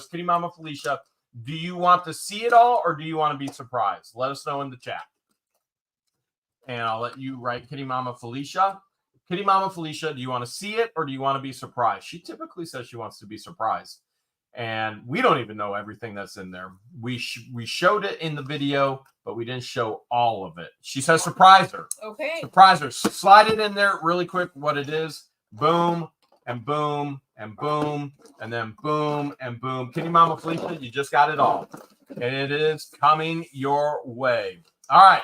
Kitty Mama Felicia, do you want to see it all or do you want to be surprised? Let us know in the chat. And I'll let you write Kitty Mama Felicia. Kitty Mama Felicia, do you want to see it or do you want to be surprised? She typically says she wants to be surprised. And we don't even know everything that's in there. We showed it in the video, but we didn't show all of it. She says surprise her. Okay. Surprise her. Slide it in there really quick what it is. Boom, and boom, and boom, and then boom, and boom. Kitty Mama Felicia, you just got it all. And it is coming your way. All right.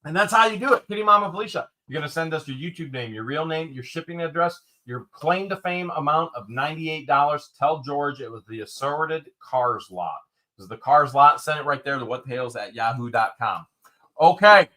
And that's how you do it, Kitty Mama Felicia. You're going to send us your YouTube name, your real name, your shipping address, your claim to fame amount of $98. Tell George it was the assorted cars lot. It was the cars lot. Send it right there to whathales@yahoo.com. Okay.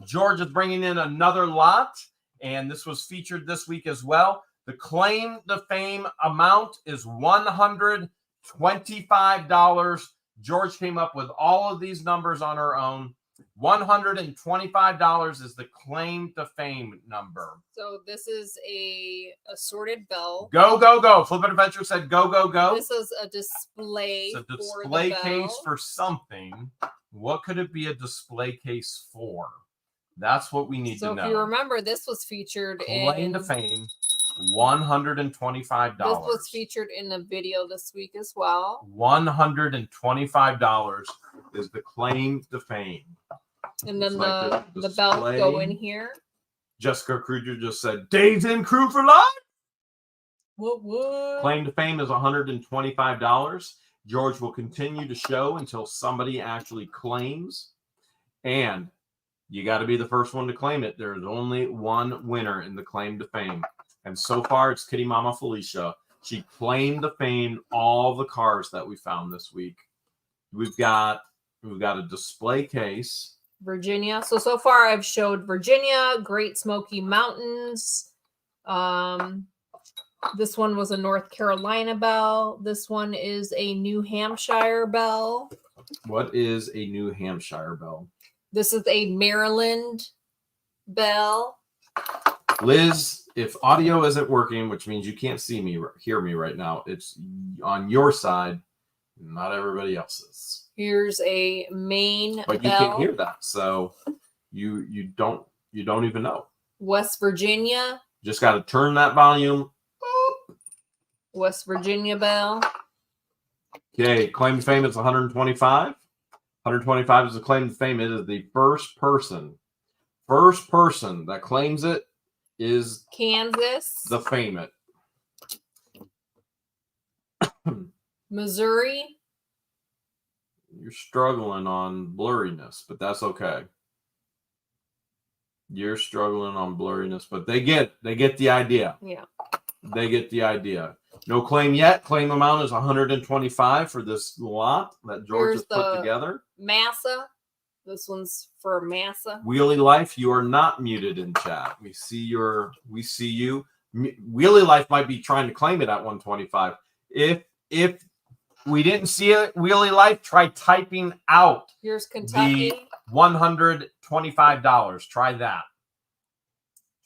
George is bringing in another lot, and this was featured this week as well. The claim to fame amount is $125. George came up with all of these numbers on her own. $125 is the claim to fame number. So this is a assorted bell. Go, go, go. Flippin' Adventure said go, go, go. This is a display. It's a display case for something. What could it be a display case for? That's what we need to know. So if you remember, this was featured claim to fame, $125. This was featured in a video this week as well. $125 is the claim to fame. And then the bells go in here. Jessica Kruger just said, Days in Crew for life. What? Claim to fame is $125. George will continue to show until somebody actually claims. And you got to be the first one to claim it. There's only one winner in the claim to fame. And so far, it's Kitty Mama Felicia. She claimed to fame all the cars that we found this week. We've got We've got a display case. Virginia. So far I've showed Virginia, Great Smoky Mountains. This one was a North Carolina bell. This one is a New Hampshire bell. What is a New Hampshire bell? This is a Maryland bell. Liz, if audio isn't working, which means you can't see me, hear me right now, it's on your side, not everybody else's. Here's a Maine but bell. You can't hear that, so you don't even know. West Virginia. Just got to turn that volume up. West Virginia bell. Okay, claim to fame is 125. 125 is the claim to fame. It is the first person that claims it is Kansas. the fame it. Missouri. You're struggling on blurriness, but that's okay. You're struggling on blurriness, but they get the idea. Yeah. They get the idea. No claim yet. Claim amount is 125 for this lot that George has put together. Massa. This one's for Massa. Wheelie Life, you are not muted in chat. We see you. Wheelie Life might be trying to claim it at 125. If we didn't see it, Wheelie Life, try typing out. Here's Kentucky. The $125. Try that.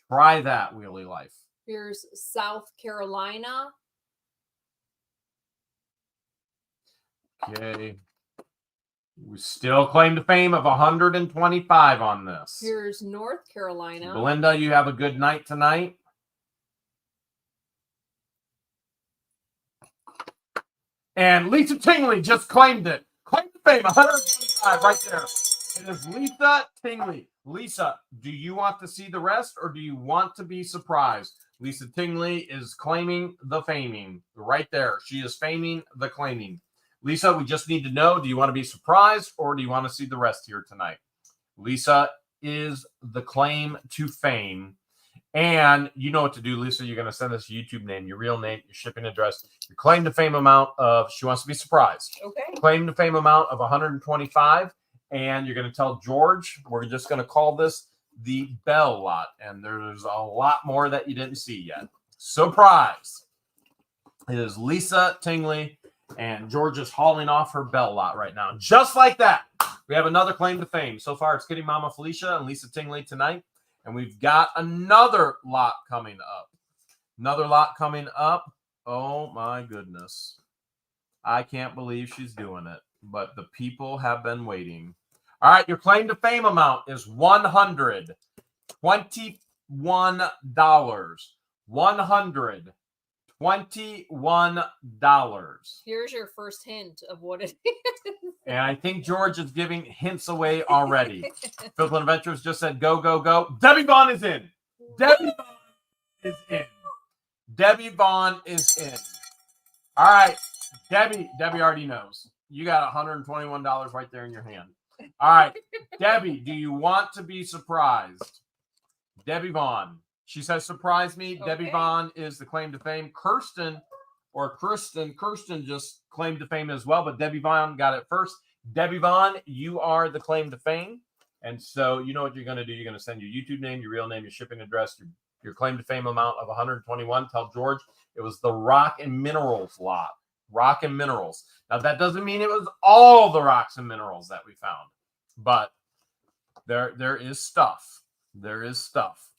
Try that, Wheelie Life. Here's South Carolina. Okay. We still claim to fame of 125 on this. Here's North Carolina. Belinda, you have a good night tonight. And Lisa Tingley just claimed it. Claim to fame, 125 right there. It is Lisa Tingley. Lisa, do you want to see the rest or do you want to be surprised? Lisa Tingley is claiming the faming right there. She is faming the claiming. Lisa, we just need to know, do you want to be surprised or do you want to see the rest here tonight? Lisa is the claim to fame. And you know what to do, Lisa. You're going to send us your YouTube name, your real name, your shipping address, your claim to fame amount of, she wants to be surprised. Okay. Claim to fame amount of 125. And you're going to tell George, we're just going to call this the bell lot. And there's a lot more that you didn't see yet. Surprise. It is Lisa Tingley. And George is hauling off her bell lot right now. Just like that. We have another claim to fame. So far, it's Kitty Mama Felicia and Lisa Tingley tonight. And we've got another lot coming up. Another lot coming up. Oh, my goodness. I can't believe she's doing it. But the people have been waiting. All right, your claim to fame amount is $121. $121. Here's your first hint of what it is. And I think George is giving hints away already. Philip Adventures just said, go, go, go. Debbie Vaughn is in. Debbie Vaughn is in. Debbie Vaughn is in. All right. Debbie already knows. You got $121 right there in your hand. All right. Debbie, do you want to be surprised? Debbie Vaughn. She says, surprise me. Okay. Debbie Vaughn is the claim to fame. Kristen just claimed to fame as well, but Debbie Vaughn got it first. Debbie Vaughn, you are the claim to fame. And so you know what you're going to do. You're going to send your YouTube name, your real name, your shipping address, your claim to fame amount of 121. Tell George it was the rock and minerals lot. Rock and minerals. Now, that doesn't mean it was all the rocks and minerals that we found, but there is stuff. There is stuff.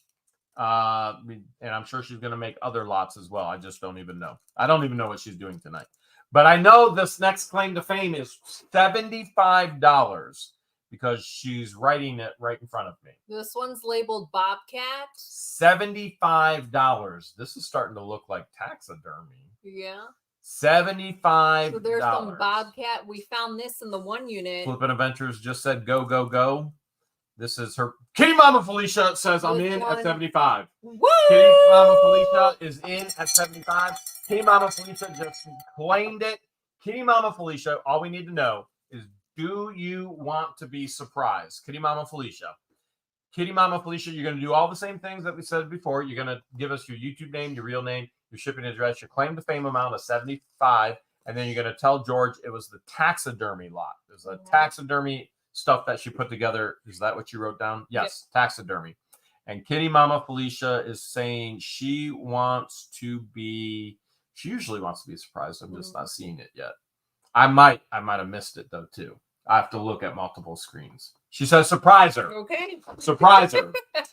And I'm sure she's going to make other lots as well. I just don't even know. I don't even know what she's doing tonight. But I know this next claim to fame is $75 because she's writing it right in front of me. This one's labeled Bobcat. $75. This is starting to look like taxidermy. Yeah. $75. So there's some Bobcat. We found this in the one unit. Flippin' Adventures just said go, go, go. This is her. Kitty Mama Felicia says, I'm in at 75. Woo! Kitty Mama Felicia is in at 75. Kitty Mama Felicia just claimed it. Kitty Mama Felicia, all we need to know is, do you want to be surprised? Kitty Mama Felicia. Kitty Mama Felicia, you're going to do all the same things that we said before. You're going to give us your YouTube name, your real name, your shipping address, your claim to fame amount of 75, And then you're going to tell George it was the taxidermy lot. There's a taxidermy stuff that she put together. Is that what you wrote down? Yes, taxidermy. And Kitty Mama Felicia is saying she usually wants to be surprised. I'm just not seeing it yet. I might have missed it though too. I have to look at multiple screens. She says surprise her. Okay. Surprise her.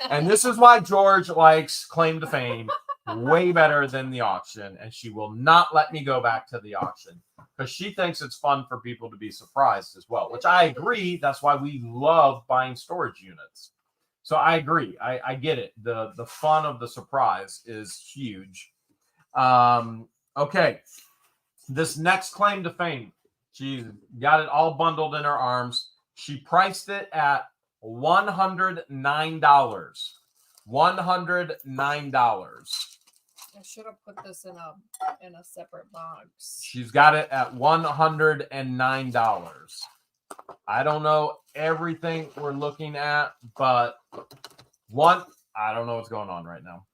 And this is why George likes claim to fame way better than the auction. And she will not let me go back to the auction because she thinks it's fun for people to be surprised as well, which I agree. That's why we love buying storage units. So I agree. I get it. The fun of the surprise is huge. Okay. This next claim to fame, she's got it all bundled in her arms. She priced it at $109. $109. I should have put this in a separate box. She's got it at $109. I don't know everything we're looking at, but I don't know what's going on right now.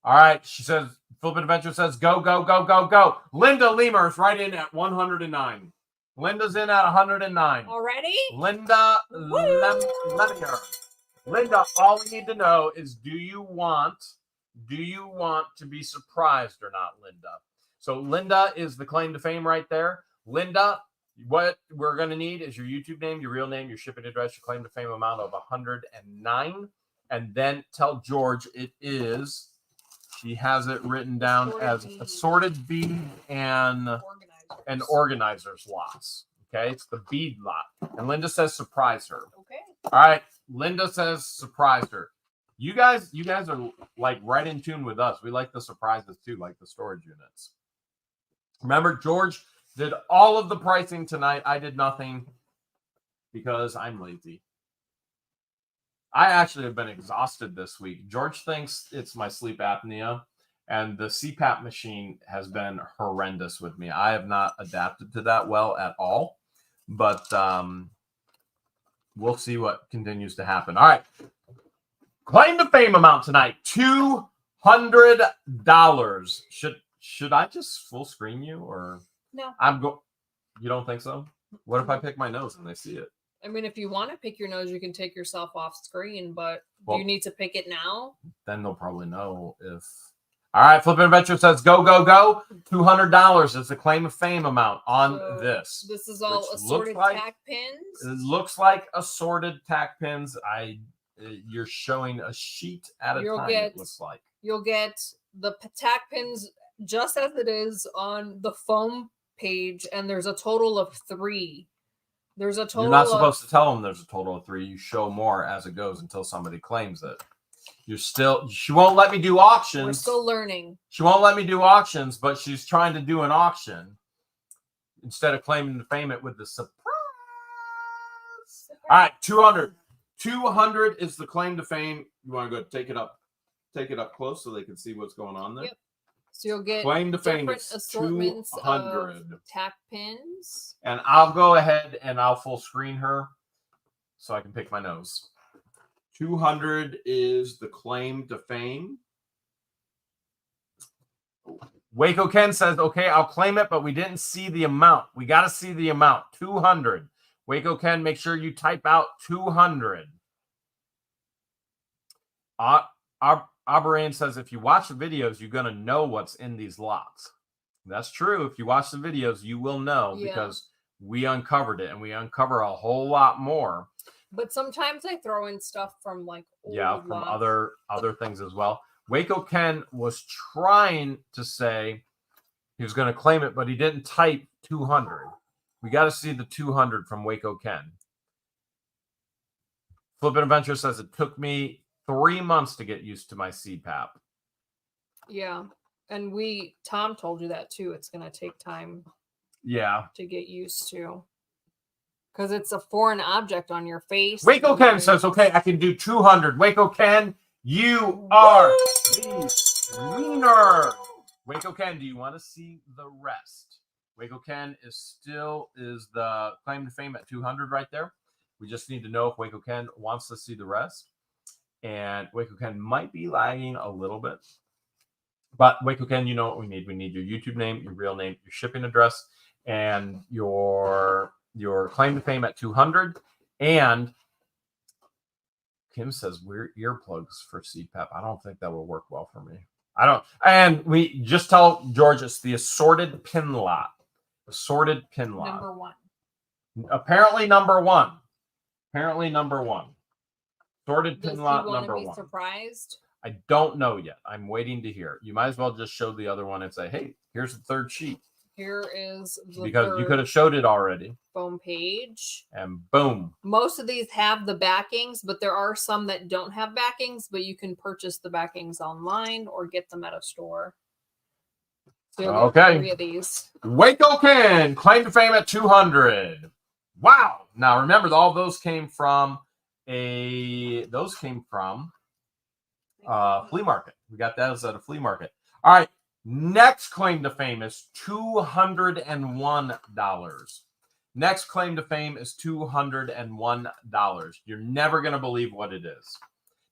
All right, she says, Flippin' Adventure says, go, go, go, go, go. Linda Lemur's right in at 109. Linda's in at 109. Already? Linda Lemur. Linda, all we need to know is do you want to be surprised or not, Linda? So Linda is the claim to fame right there. Linda, what we're going to need is your YouTube name, your real name, your shipping address, your claim to fame amount of 109. And then tell George it is, she has it written down as assorted bead and organizer's lots. Okay, it's the bead lot. And Linda says surprise her. Okay. All right, Linda says surprise her. You guys are like right in tune with us. We like the surprises too, like the storage units. Remember, George did all of the pricing tonight. I did nothing because I'm lazy. I actually have been exhausted this week. George thinks it's my sleep apnea, and the CPAP machine has been horrendous with me. I have not adapted to that well at all, but we'll see what continues to happen. All right. Claim to fame amount tonight, $200. Should I just full screen you or no? You don't think so? What if I pick my nose and they see it? I mean, if you want to pick your nose, you can take yourself off screen, but well, do you need to pick it now? Then they'll probably know if. All right, Flippin' Adventure says go, go, go. $200 is the claim of fame amount on this. This is all assorted tack pins. It looks like assorted tack pins. You're showing a sheet at a time, it looks like. You'll get the tack pins just as it is on the foam page, and there's a total of 3. There's a total. You're not supposed to tell them there's a total of 3. You show more as it goes until somebody claims it. She won't let me do auctions. We're still learning. She won't let me do auctions, but she's trying to do an auction instead of claiming to fame it with the surprise. All right, 200. 200 is the claim to fame. You want to go take it up close so they can see what's going on there? Yep. So you'll get claim to fame assortments 200 of tack pins. And I'll go ahead and I'll full screen her so I can pick my nose. 200 is the claim to fame. Waco Ken says, okay, I'll claim it, but we didn't see the amount. We got to see the amount. 200. Waco Ken, make sure you type out 200. Aberrain says, if you watch the videos, you're going to know what's in these lots. That's true. If you watch the videos, you will know because we uncovered it, and we uncover a whole lot more. But sometimes I throw in stuff from like old from lots. other things as well. Waco Ken was trying to say he was going to claim it, but he didn't type 200. We got to see the 200 from Waco Ken. Flippin' Adventure says it took me 3 months to get used to my CPAP. Yeah. And Tom told you that too. It's going to take time. Yeah. To get used to. Because it's a foreign object on your face. Waco Ken says, okay, I can do 200. Waco Ken, you are the winner. Waco Ken, do you want to see the rest? Waco Ken is the claim to fame at 200 right there. We just need to know if Waco Ken wants to see the rest. And Waco Ken might be lagging a little bit. But Waco Ken, you know what we need. We need your YouTube name, your real name, your shipping address, and your claim to fame at 200. And Kim says we're earplugs for CPAP. I don't think that will work well for me. I don't. And we just tell George it's the assorted pin lot. Assorted pin lot. Number 1. Apparently number 1. Apparently number 1. Assorted pin lot number 1. Surprised? I don't know yet. I'm waiting to hear. You might as well just show the other one and say, hey, here's the third sheet. Here is the because you could have showed it already. Foam page. And boom. Most of these have the backings, but there are some that don't have backings, but you can purchase the backings online or get them at a store. So okay. 3 of these. Waco Ken, claim to fame at 200. Wow. Now remember, all those came from flea market. We got those at a flea market. All right. Next claim to fame is $201. Next claim to fame is $201. You're never going to believe what it is.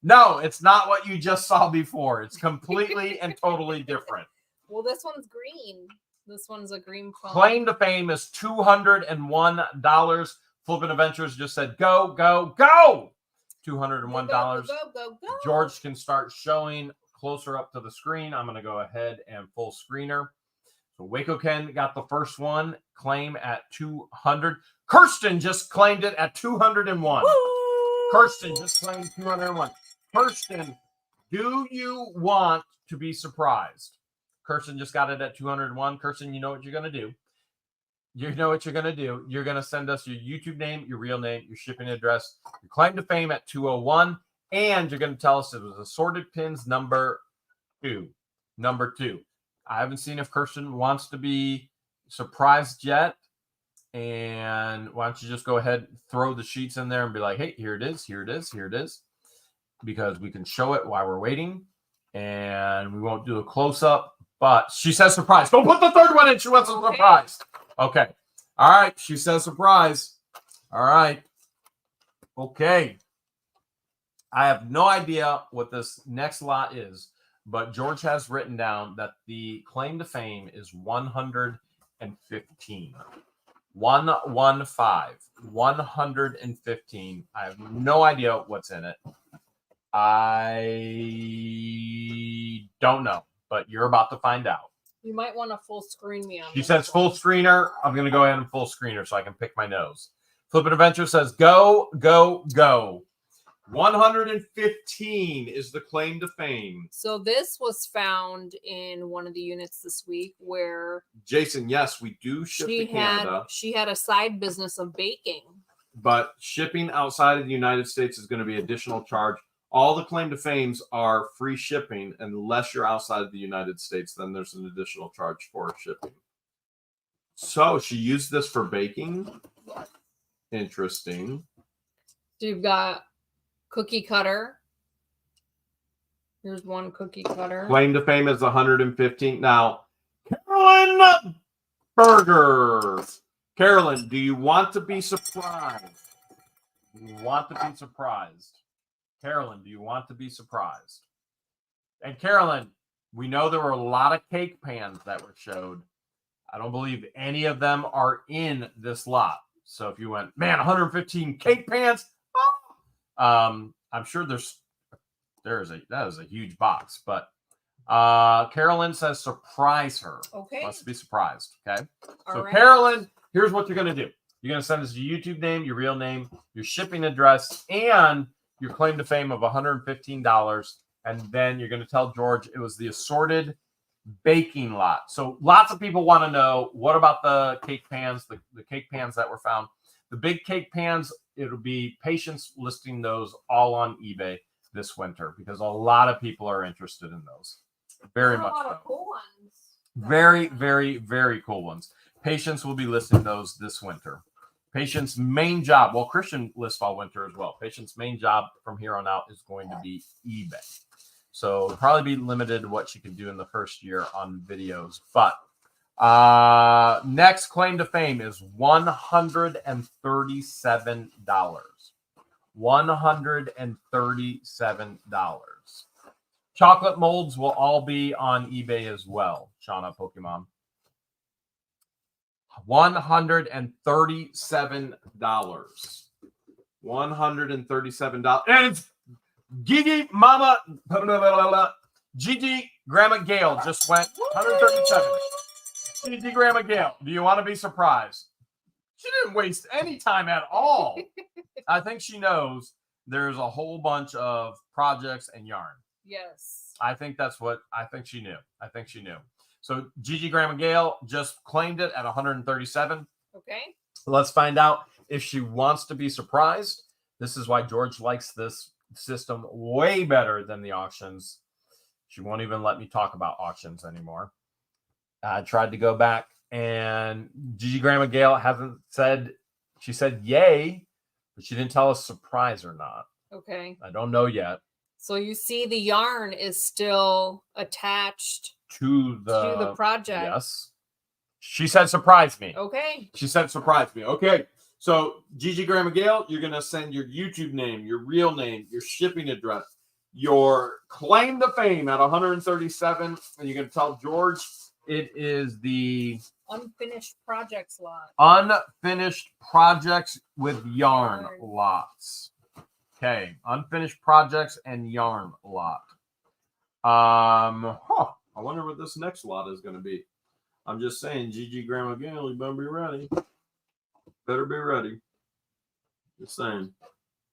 No, it's not what you just saw before. It's completely and totally different. Well, this one's green. This one's a green foam. Claim to fame is $201. Flippin' Adventures just said, go, go, go. $201. Go. George can start showing closer up to the screen. I'm going to go ahead and full screener. So Waco Ken got the first one. Claim at 200. Kirsten just claimed it at 201. Woo! Kirsten just claimed 201. Kirsten, do you want to be surprised? Kirsten just got it at 201. Kirsten, you know what you're going to do. You know what you're going to do. You're going to send us your YouTube name, your real name, your shipping address, your claim to fame at 201. And you're going to tell us it was assorted pins number 2. Number 2. I haven't seen if Kirsten wants to be surprised yet. And why don't you just go ahead and throw the sheets in there and be like, hey, here it is, here it is, here it is. Because we can show it while we're waiting. And we won't do a close-up. But she says surprise. Don't put the third one in. She wants a surprise. Okay. All right. She says surprise. All right. Okay. I have no idea what this next lot is, but George has written down that the claim to fame is 115. 115. I have no idea what's in it. I don't know, but you're about to find out. You might want to full screen me on. She says full screener. I'm going to go ahead and full screener so I can pick my nose. Flippin' Adventure says go, go, go. 115 is the claim to fame. So this was found in one of the units this week where Jason, yes, we do ship to Canada. She had a side business of baking. But shipping outside of the United States is going to be additional charge. All the claim to fames are free shipping unless you're outside of the United States. Then there's an additional charge for shipping. So she used this for baking. Interesting. So you've got cookie cutter. Here's one cookie cutter. Claim to fame is 115. Now, Carolyn Burger. Carolyn, do you want to be surprised? Do you want to be surprised? Carolyn, do you want to be surprised? And Carolyn, we know there were a lot of cake pans that were showed. I don't believe any of them are in this lot. So if you went, man, 115 cake pans, I'm sure that is a huge box. But Carolyn says surprise her. Okay. Let's be surprised. Okay. All right. Carolyn, here's what you're gonna do. You're gonna send us your YouTube name, your real name, your shipping address, and your claim to fame of $115. And then you're gonna tell George it was the assorted baking lot. So lots of people want to know, what about the cake pans, the cake pans that were found? The big cake pans, it'll be Patience listing those all on eBay this winter because a lot of people are interested in those. Very much so. Cool ones. Very, very, very cool ones. Patience will be listing those this winter. Patience's main job, well, Christian lists all winter as well. Patience's main job from here on out is going to be eBay. So it'll probably be limited what she can do in the first year on videos. But next claim to fame is $137. $137. Chocolate molds will all be on eBay as well. Shauna Pokemon. $137. $137. And it's Gigi Mama. Gigi Grandma Gail just went 137. Gigi Grandma Gail, do you want to be surprised? She didn't waste any time at all. I think she knows there's a whole bunch of projects and yarn. Yes. I think that's what I think she knew. I think she knew. So Gigi Grandma Gail just claimed it at 137. Okay. Let's find out if she wants to be surprised. This is why George likes this system way better than the auctions. She won't even let me talk about auctions anymore. I tried to go back, and Gigi Grandma Gail hasn't said, she said yay, but she didn't tell us surprise or not. Okay. I don't know yet. So you see the yarn is still attached To the project. Yes. She said surprise me. Okay. She said surprise me. Okay. So Gigi Grandma Gail, you're going to send your YouTube name, your real name, your shipping address, your claim to fame at 137. And you're going to tell George it is the unfinished projects lot. Unfinished projects with yarn lots. Okay. Unfinished projects and yarn lot. I wonder what this next lot is going to be. I'm just saying, Gigi Grandma Gail, you better be ready. Better be ready. Just saying.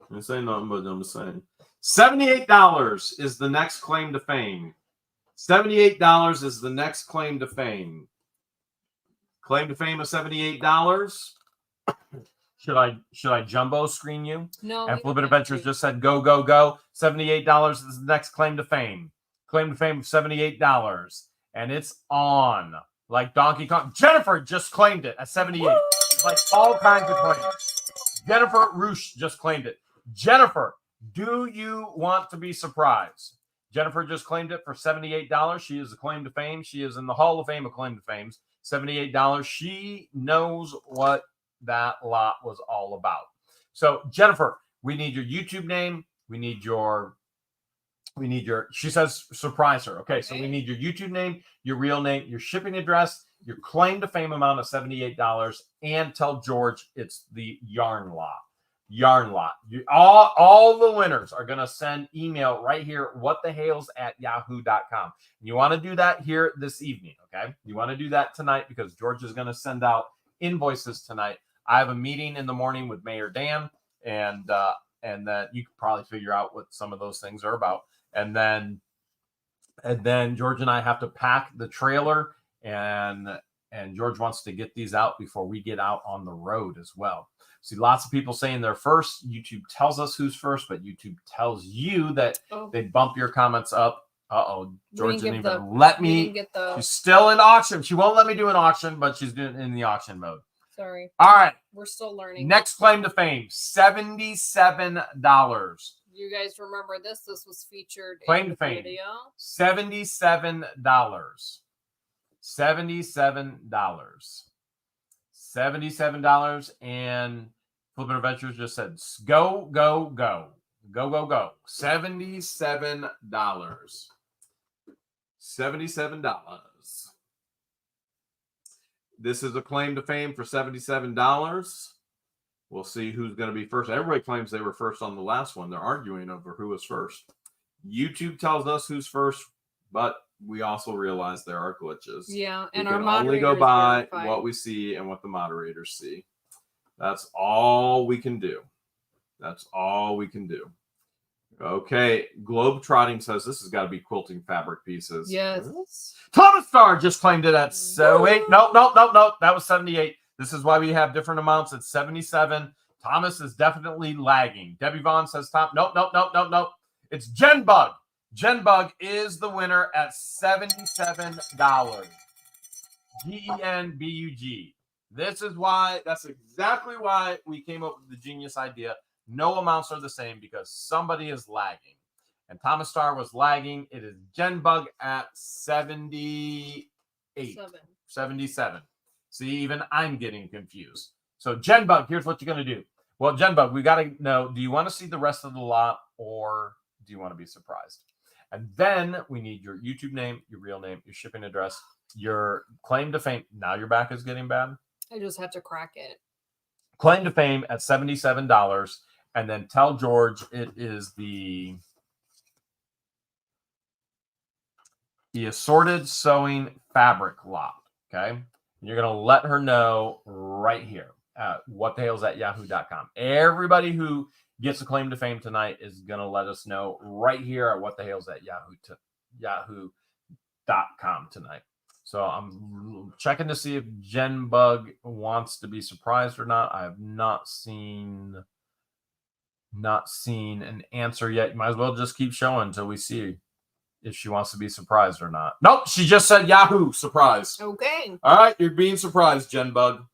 I ain't saying nothing, but I'm just saying. $78 is the next claim to fame. $78 is the next claim to fame. Claim to fame of $78. Should I jumbo screen you? No. And Flippin' Adventures just said go, go, go. $78 is the next claim to fame. Claim to fame of $78. And it's on. Like Donkey Kong. Jennifer just claimed it at 78. Like all kinds of claims. Jennifer Roosh just claimed it. Jennifer, do you want to be surprised? Jennifer just claimed it for $78. She is a claim to fame. She is in the Hall of Fame of claim to fames. $78. She knows what that lot was all about. So Jennifer, we need your YouTube name. We need your, she says surprise her. Okay, so we need your YouTube name, your real name, your shipping address, your claim to fame amount of $78, and tell George it's the yarn lot. Yarn lot. All the winners are going to send email right here, whatthehales@yahoo.com. You want to do that here this evening, okay? You want to do that tonight because George is going to send out invoices tonight. I have a meeting in the morning with Mayor Dan, and that you could probably figure out what some of those things are about. And then George and I have to pack the trailer, and George wants to get these out before we get out on the road as well. See, lots of people saying they're first. YouTube tells us who's first, but YouTube tells you that they bump your comments up. George didn't even let me. She's still in auction. She won't let me do an auction, but she's doing it in the auction mode. Sorry. All right. We're still learning. Next claim to fame, $77. You guys remember this? This was featured in the video. $77. $77. And Flippin' Adventures just said, go, go, go. Go, go, go. $77. $77. This is a claim to fame for $77. We'll see who's going to be first. Everybody claims they were first on the last one. They're arguing over who was first. YouTube tells us who's first, but we also realize there are glitches. Yeah, and we our can only go by what we see and what the moderators see. That's all we can do. That's all we can do. Okay, Globetrotting says this has got to be quilting fabric pieces. Yes. Thomas Star just claimed it at 78. Nope. That was 78. This is why we have different amounts at 77. Thomas is definitely lagging. Debbie Vaughn says Tom. Nope. It's Jen Bug. Jen Bug is the winner at $77. GENBUG. That's exactly why we came up with the genius idea. No amounts are the same because somebody is lagging. And Thomas Star was lagging. It is Jen Bug at 78. 77. See, even I'm getting confused. So Jen Bug, here's what you're going to do. Well, Jen Bug, we got to know, do you want to see the rest of the lot or do you want to be surprised? And then we need your YouTube name, your real name, your shipping address, your claim to fame. Now your back is getting bad. I just have to crack it. Claim to fame at $77. And then tell George it is the assorted sewing fabric lot. Okay. And you're going to let her know right here at whatthehales@yahoo.com. Everybody who gets a claim to fame tonight is going to let us know right here at whatthehales@yahoo.com tonight. So I'm checking to see if Jen Bug wants to be surprised or not. I have not seen an answer yet. You might as well just keep showing until we see if she wants to be surprised or not. Nope, she just said Yahoo surprise. Okay. All right, you're being surprised, Jen Bug.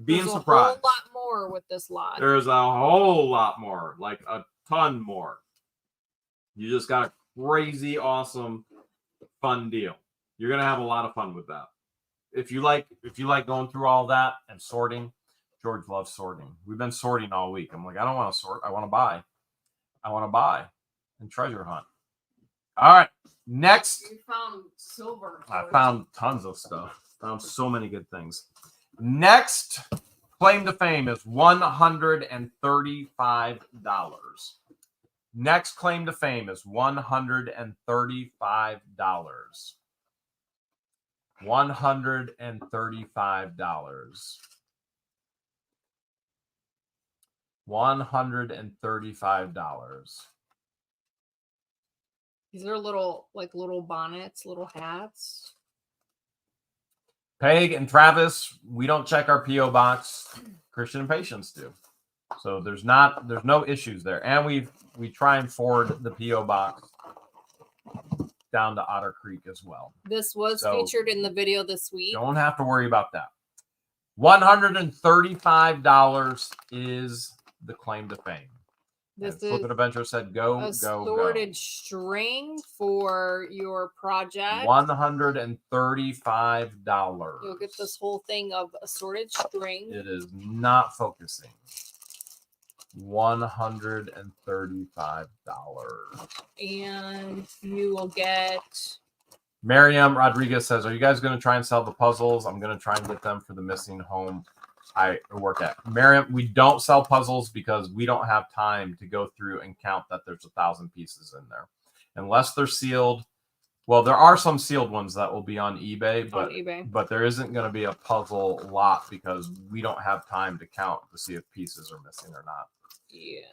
Being surprised. There's a whole lot more with this lot. There's a whole lot more, like a ton more. You just got a crazy, awesome, fun deal. You're gonna have a lot of fun with that. If you like going through all that and sorting, George loves sorting. We've been sorting all week. I'm like, I don't want to sort. I want to buy. I want to buy and treasure hunt. All right. Next. You found silver. I found tons of stuff. Found so many good things. Next claim to fame is $135. Next claim to fame is $135. $135. $135. These are little bonnets, little hats. Peg and Travis, we don't check our P.O. box. Christian and Patience do. So there's no issues there. And we try and forward the P.O. box down to Otter Creek as well. This was featured in the video this week. Don't have to worry about that. $135 is the claim to fame. This is Flippin' Adventure said go, a sorted string for your project. $135. You'll get this whole thing of assorted string. It is not focusing. $135. And you will get... Miriam Rodriguez says, are you guys going to try and sell the puzzles? I'm going to try and get them for the missing home I work at. Miriam, we don't sell puzzles because we don't have time to go through and count that there's 1,000 pieces in there. Unless they're sealed. Well, there are some sealed ones that will be on eBay, but there isn't going to be a puzzle lot because we don't have time to count to see if pieces are missing or not. Yeah.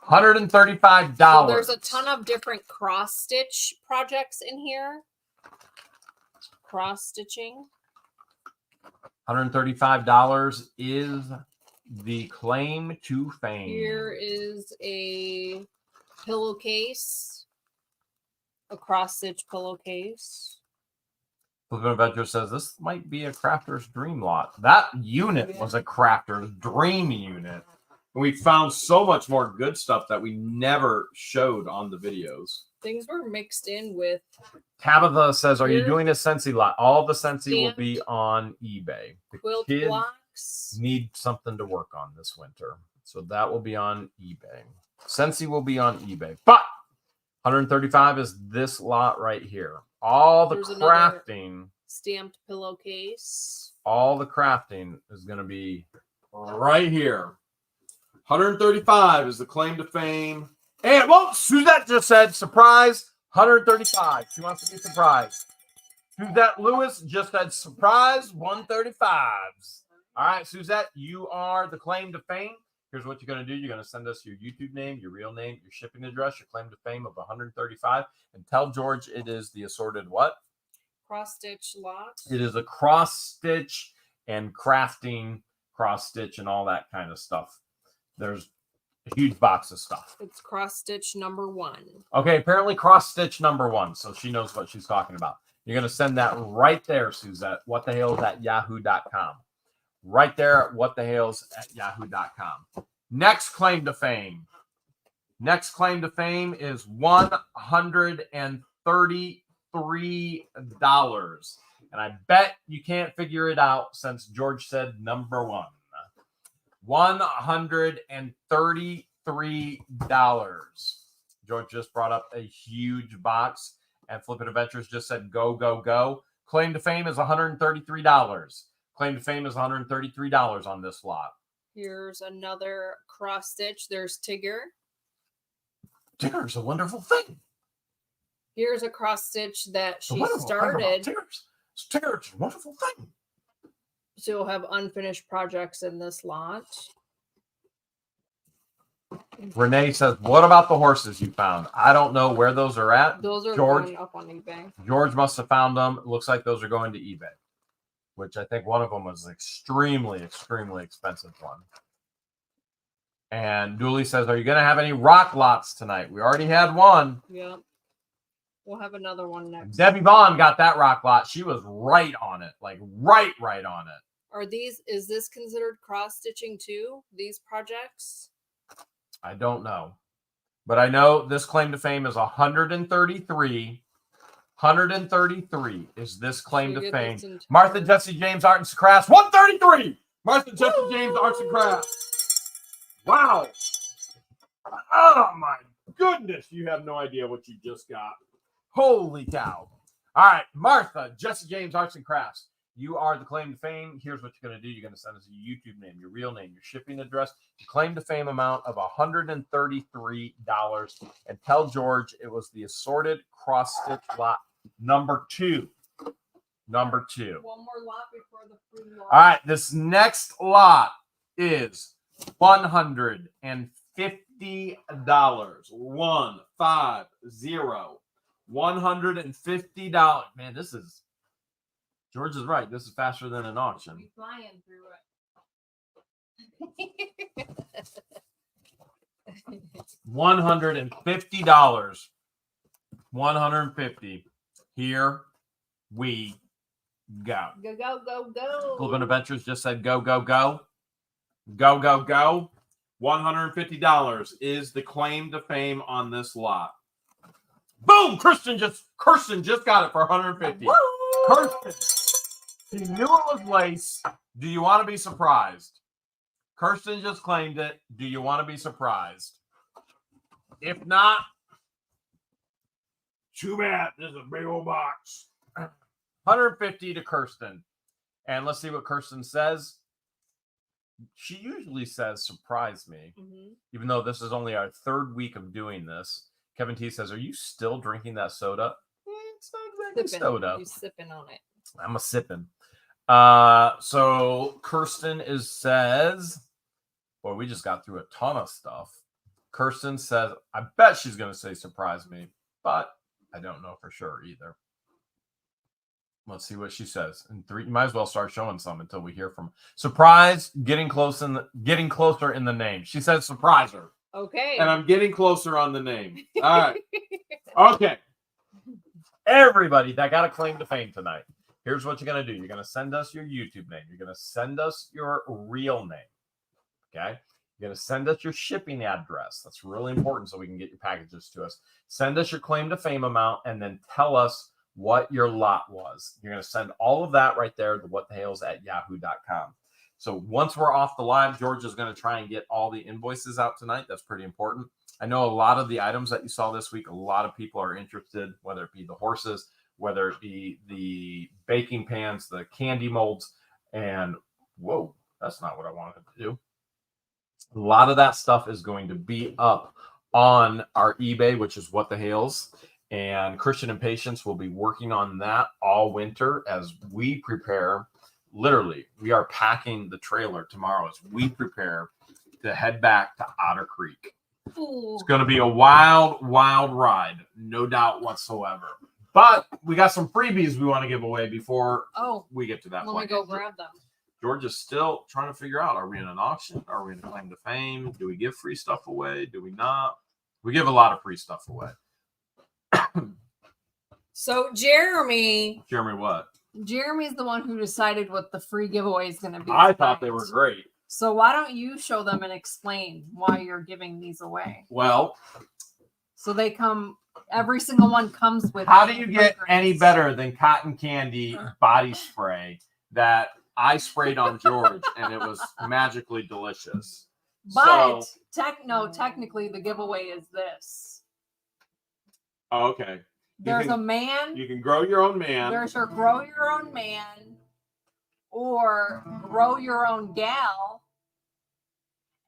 $135. So there's a ton of different cross stitch projects in here. Cross stitching. $135 is the claim to fame. Here is a pillowcase, a cross stitch pillowcase. Flippin' Adventure says this might be a crafter's dream lot. That unit was a crafter's dream unit. We found so much more good stuff that we never showed on the videos. Things were mixed in with. Tabitha says, are you doing a Scentsy lot? All the Scentsy will be on eBay. The quilt kids blocks. need something to work on this winter. So that will be on eBay. Scentsy will be on eBay. But $135 is this lot right here. All the crafting. Stamped pillowcase. All the crafting is going to be right here. $135 is the claim to fame. And, well, Suzette just said, surprise, $135. She wants to be surprised. Suzette Lewis just said, surprise, $135s. All right, Suzette, you are the claim to fame. Here's what you're going to do. You're going to send us your YouTube name, your real name, your shipping address, your claim to fame of $135, and tell George it is the assorted what? Cross-stitch lot. It is a cross-stitch and crafting cross-stitch and all that kind of stuff. There's a huge box of stuff. It's cross-stitch number 1. Okay, apparently cross-stitch number 1, so she knows what she's talking about. You're going to send that right there, Suzette. whatthehales@yahoo.com. Right there at whatthehales@yahoo.com. Next claim to fame. Next claim to fame is $133. And I bet you can't figure it out since George said number 1. $133. George just brought up a huge box, and Flippin' Adventures just said go, go, go. Claim to fame is $133. Claim to fame is $133 on this lot. Here's another cross stitch. There's Tigger. Tigger's a wonderful thing. Here's a cross stitch that she Tigger's a wonderful thing. So you'll have unfinished projects in this lot. Renee says, what about the horses you found? I don't know where those are at. Those are George, going up on eBay. George must have found them. It looks like those are going to eBay, which I think one of them was an extremely, extremely expensive one. And Dooley says, are you going to have any rock lots tonight? We already had one. Yeah. We'll have another one next. Debbie Vaughn got that rock lot. She was right on it. Like right on it. Is this considered cross stitching too? These projects? I don't know. But I know this claim to fame is 133. 133 is this claim to fame. Martha Jesse James Art and Crafts. 133! Martha Jesse James Arts and Crafts. Wow. Oh my goodness. You have no idea what you just got. Holy cow. All right. Martha Jesse James Arts and Crafts. You are the claim to fame. Here's what you're going to do. You're going to send us a YouTube name, your real name, your shipping address, your claim to fame amount of $133, and tell George it was the assorted cross-stitch lot number 2. Number 2. One more lot before the free lot. All right. This next lot is $150. 150. $150. Man, this is... George is right. This is faster than an auction. We're flying through it. $150. 150. Here we go. Go, go, go, go. Flippin' Adventures just said go, go, go. Go, go, go. $150 is the claim to fame on this lot. Boom! Kirsten just got it for $150. Woo! Kirsten. He knew it was lace. Do you want to be surprised? Kirsten just claimed it. Do you want to be surprised? If not, too bad. This is a big old box. 150 to Kirsten. And let's see what Kirsten says. She usually says, surprise me. Even though this is only our 3rd week of doing this. Kevin T says, are you still drinking that soda? It's not exactly soda. You're sipping on it. I'm a sipping. So Kirsten says, boy, we just got through a ton of stuff. Kirsten says, I bet she's going to say surprise me, but I don't know for sure either. Let's see what she says. In 3, you might as well start showing some until we hear from surprise. Getting closer in the name. She says surprise her. Okay. And I'm getting closer on the name. All right. Okay. Everybody that got a claim to fame tonight. Here's what you're going to do. You're going to send us your YouTube name. You're going to send us your real name. Okay? You're going to send us your shipping address. That's really important so we can get your packages to us. Send us your claim to fame amount and then tell us what your lot was. You're going to send all of that right there to whatthehales@yahoo.com. So once we're off the live, George is going to try and get all the invoices out tonight. That's pretty important. I know a lot of the items that you saw this week, a lot of people are interested, whether it be the horses, whether it be the baking pans, the candy molds, and whoa, that's not what I wanted to do. A lot of that stuff is going to be up on our eBay, which is What the Hales. And Christian and Patience will be working on that all winter as we prepare. Literally, we are packing the trailer tomorrow as we prepare to head back to Otter Creek. Ooh. It's going to be a wild, wild ride, no doubt whatsoever. But we got some freebies we want to give away before we get to that point. Let me go grab them. George is still trying to figure out, are we in an auction? Are we in a claim to fame? Do we give free stuff away? Do we not? We give a lot of free stuff away. So Jeremy what? Jeremy's the one who decided what the free giveaway is going to be. I thought they were great. So why don't you show them and explain why you're giving these away? Well, so they come, every single one comes with. How do you get any better than cotton candy body spray that I sprayed on George and it was magically delicious? But technically the giveaway is this. Oh, okay. There's a man. You can grow your own man. There's your grow your own man, or grow your own gal,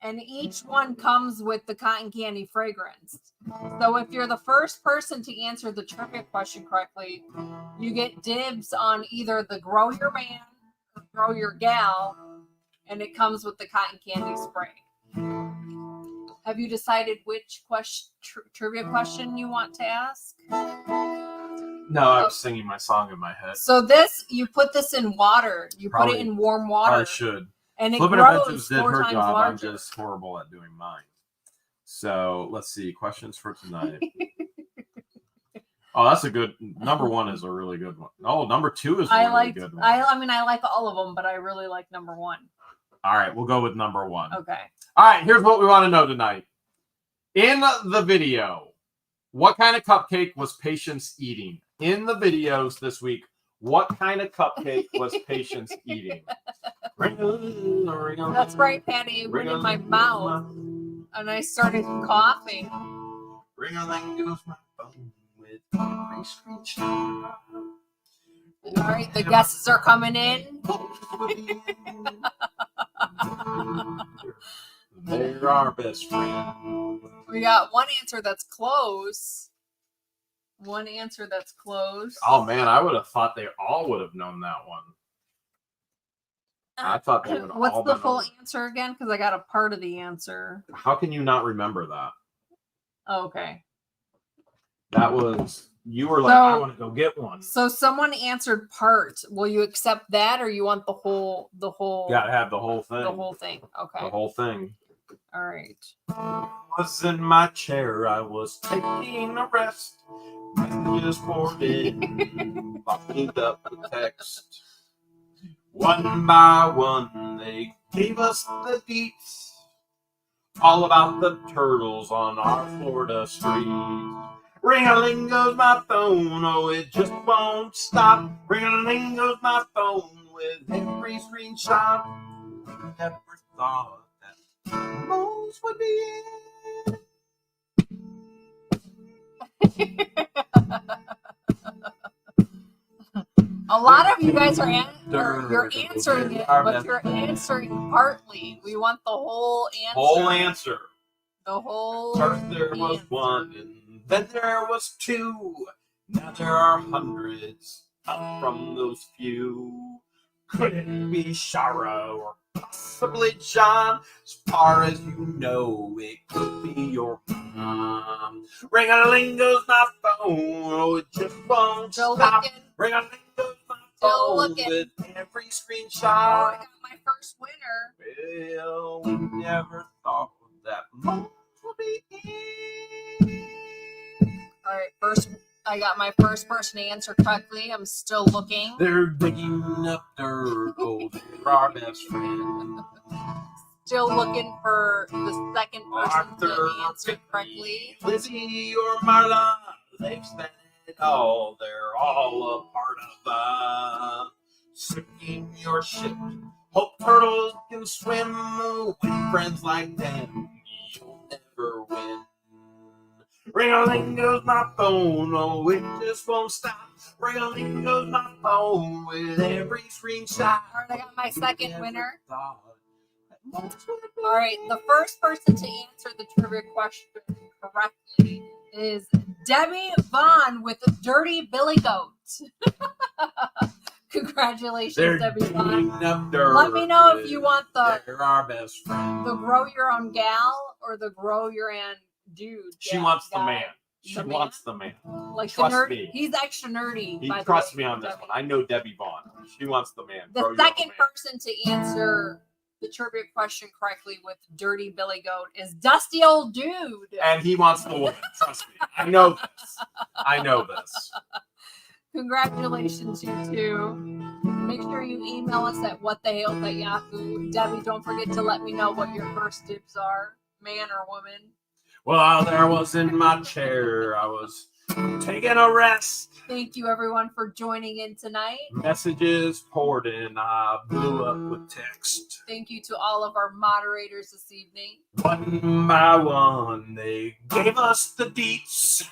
and each one comes with the cotton candy fragrance. So if you're the first person to answer the trivia question correctly, you get dibs on either the grow your man or grow your gal, and it comes with the cotton candy spray. Have you decided which trivia question you want to ask? No, I was singing my song in my head. So this, you put this in water. You put it in warm water. I should. And it Flippin' grows Adventures did 4 her times job. larger. I'm just horrible at doing mine. So let's see. Questions for tonight. Oh, that's a good. Number 1 is a really good one. Oh, number 2 is a really good one. I mean, I like all of them, but I really like number 1. All right, we'll go with number 1. Okay. All right, here's what we want to know tonight. In the video, what kind of cupcake was Patience eating? In the videos this week, what kind of cupcake was Patience eating? That's right, Patty. It went in my mouth, and I started coughing. Ring-a-ling goes my phone with every screech. All right, the guesses are coming in. They're our best friend. We got one answer that's close. One answer that's close. Oh man, I would have thought they all would have known that one. I thought they would have What's all the been full over. answer again? Because I got a part of the answer. How can you not remember that? Oh, okay. That was, you were like, So- I want to go get one. So someone answered part. Will you accept that, or you want the whole? You gotta have the whole thing. The whole thing. Okay. The whole thing. All right. Was in my chair, I was taking a rest. Messages poured in, bottled up the text. One by one, they gave us the deets. All about the turtles on our Florida streets. Ring-a-ling goes my phone, oh, it just won't stop. Ring-a-ling goes my phone with every screenshot. Never thought that most would be it. A lot of you guys are you're answering it, but you're answering partly. We want the whole answer. Whole answer. The whole. First there was answer. 1, and then there was 2. Now there are hundreds up from those few. Could it be Shara or possibly John? As far as you know, it could be your mom. Ring-a-ling goes my phone, oh, it just won't Still stop. looking. Ring-a-ling goes my Still phone looking. with every Oh, screenshot. I got my first winner. Well, we never thought that most would be it. All right, first. I got my first person to answer correctly. I'm still looking. They're digging up dirt, oh, they're our best friend. Still looking for the second person Arthur, to answer correctly. Lizzie or Marla, they've spent it all. They're all a part of sinking your ship. Hope turtles can swim with friends like them. You'll never win. Ring-a-ling goes my phone, oh, it just won't stop. Ring-a-ling goes my phone with every screenshot. All right, I got my second winner. All All right, the first person to answer the trivia question correctly is Debbie Vaughn with Dirty Billy Goat. Congratulations, They're Debbie Vaughn. digging up dirt. Let me know if you want They're our best friend. the grow your own gal or the grow your own dude. She gal wants the guy. man. She The wants the man. Like Trust the nerd. me. He's extra nerdy. He by the trusts way, me on this Debbie. one. I know Debbie Vaughn. She wants the man. The Grow your second own man. person to answer the trivia question correctly with Dirty Billy Goat is Dusty Old Dude. And he wants the woman. Trust me. I know this. I know this. Congratulations, you two. Make sure you email us at whatthehales@yahoo. Debbie, don't forget to let me know what your first dibs are, man or woman. Well, there was in my chair. I was taking a rest. Thank you, everyone, for joining in tonight. Messages poured in. I blew up with text. Thank you to all of our moderators this evening. One by one, they gave us the deets.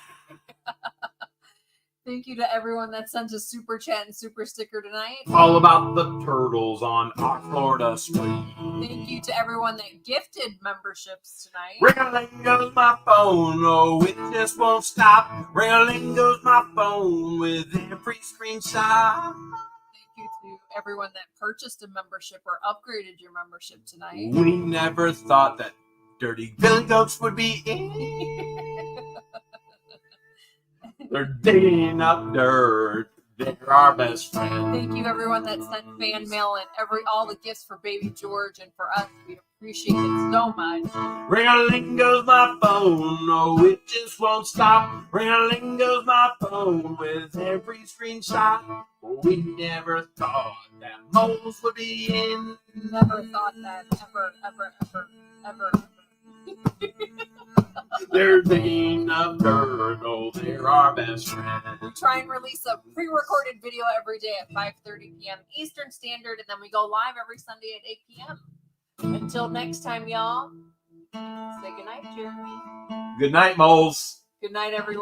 Thank you to everyone that sent a super chat and super sticker tonight. All about the turtles on our Florida street. Thank you to everyone that gifted memberships tonight. Ring-a-ling goes my phone, oh, it just won't stop. Ring-a-ling goes my phone with every screenshot. Thank you to everyone that purchased a membership or upgraded your membership tonight. We never thought that dirty billy goats would be in. They're digging up dirt. They're our best friends. Thank you everyone that sent fan mail and all the gifts for baby George and for us. We appreciate it so much. Ring-a-ling goes my phone, oh, it just won't stop. Ring-a-ling goes my phone with every screenshot. We never thought that moles would be in. Never thought that ever. They're digging up dirt, oh, they're our best friends. We try and release a pre-recorded video every day at 5:30 p.m. Eastern Standard, and then we go live every Sunday at 8 p.m. Until next time, y'all, say goodnight, Jeremy. Good night, moles. Good night, everyone.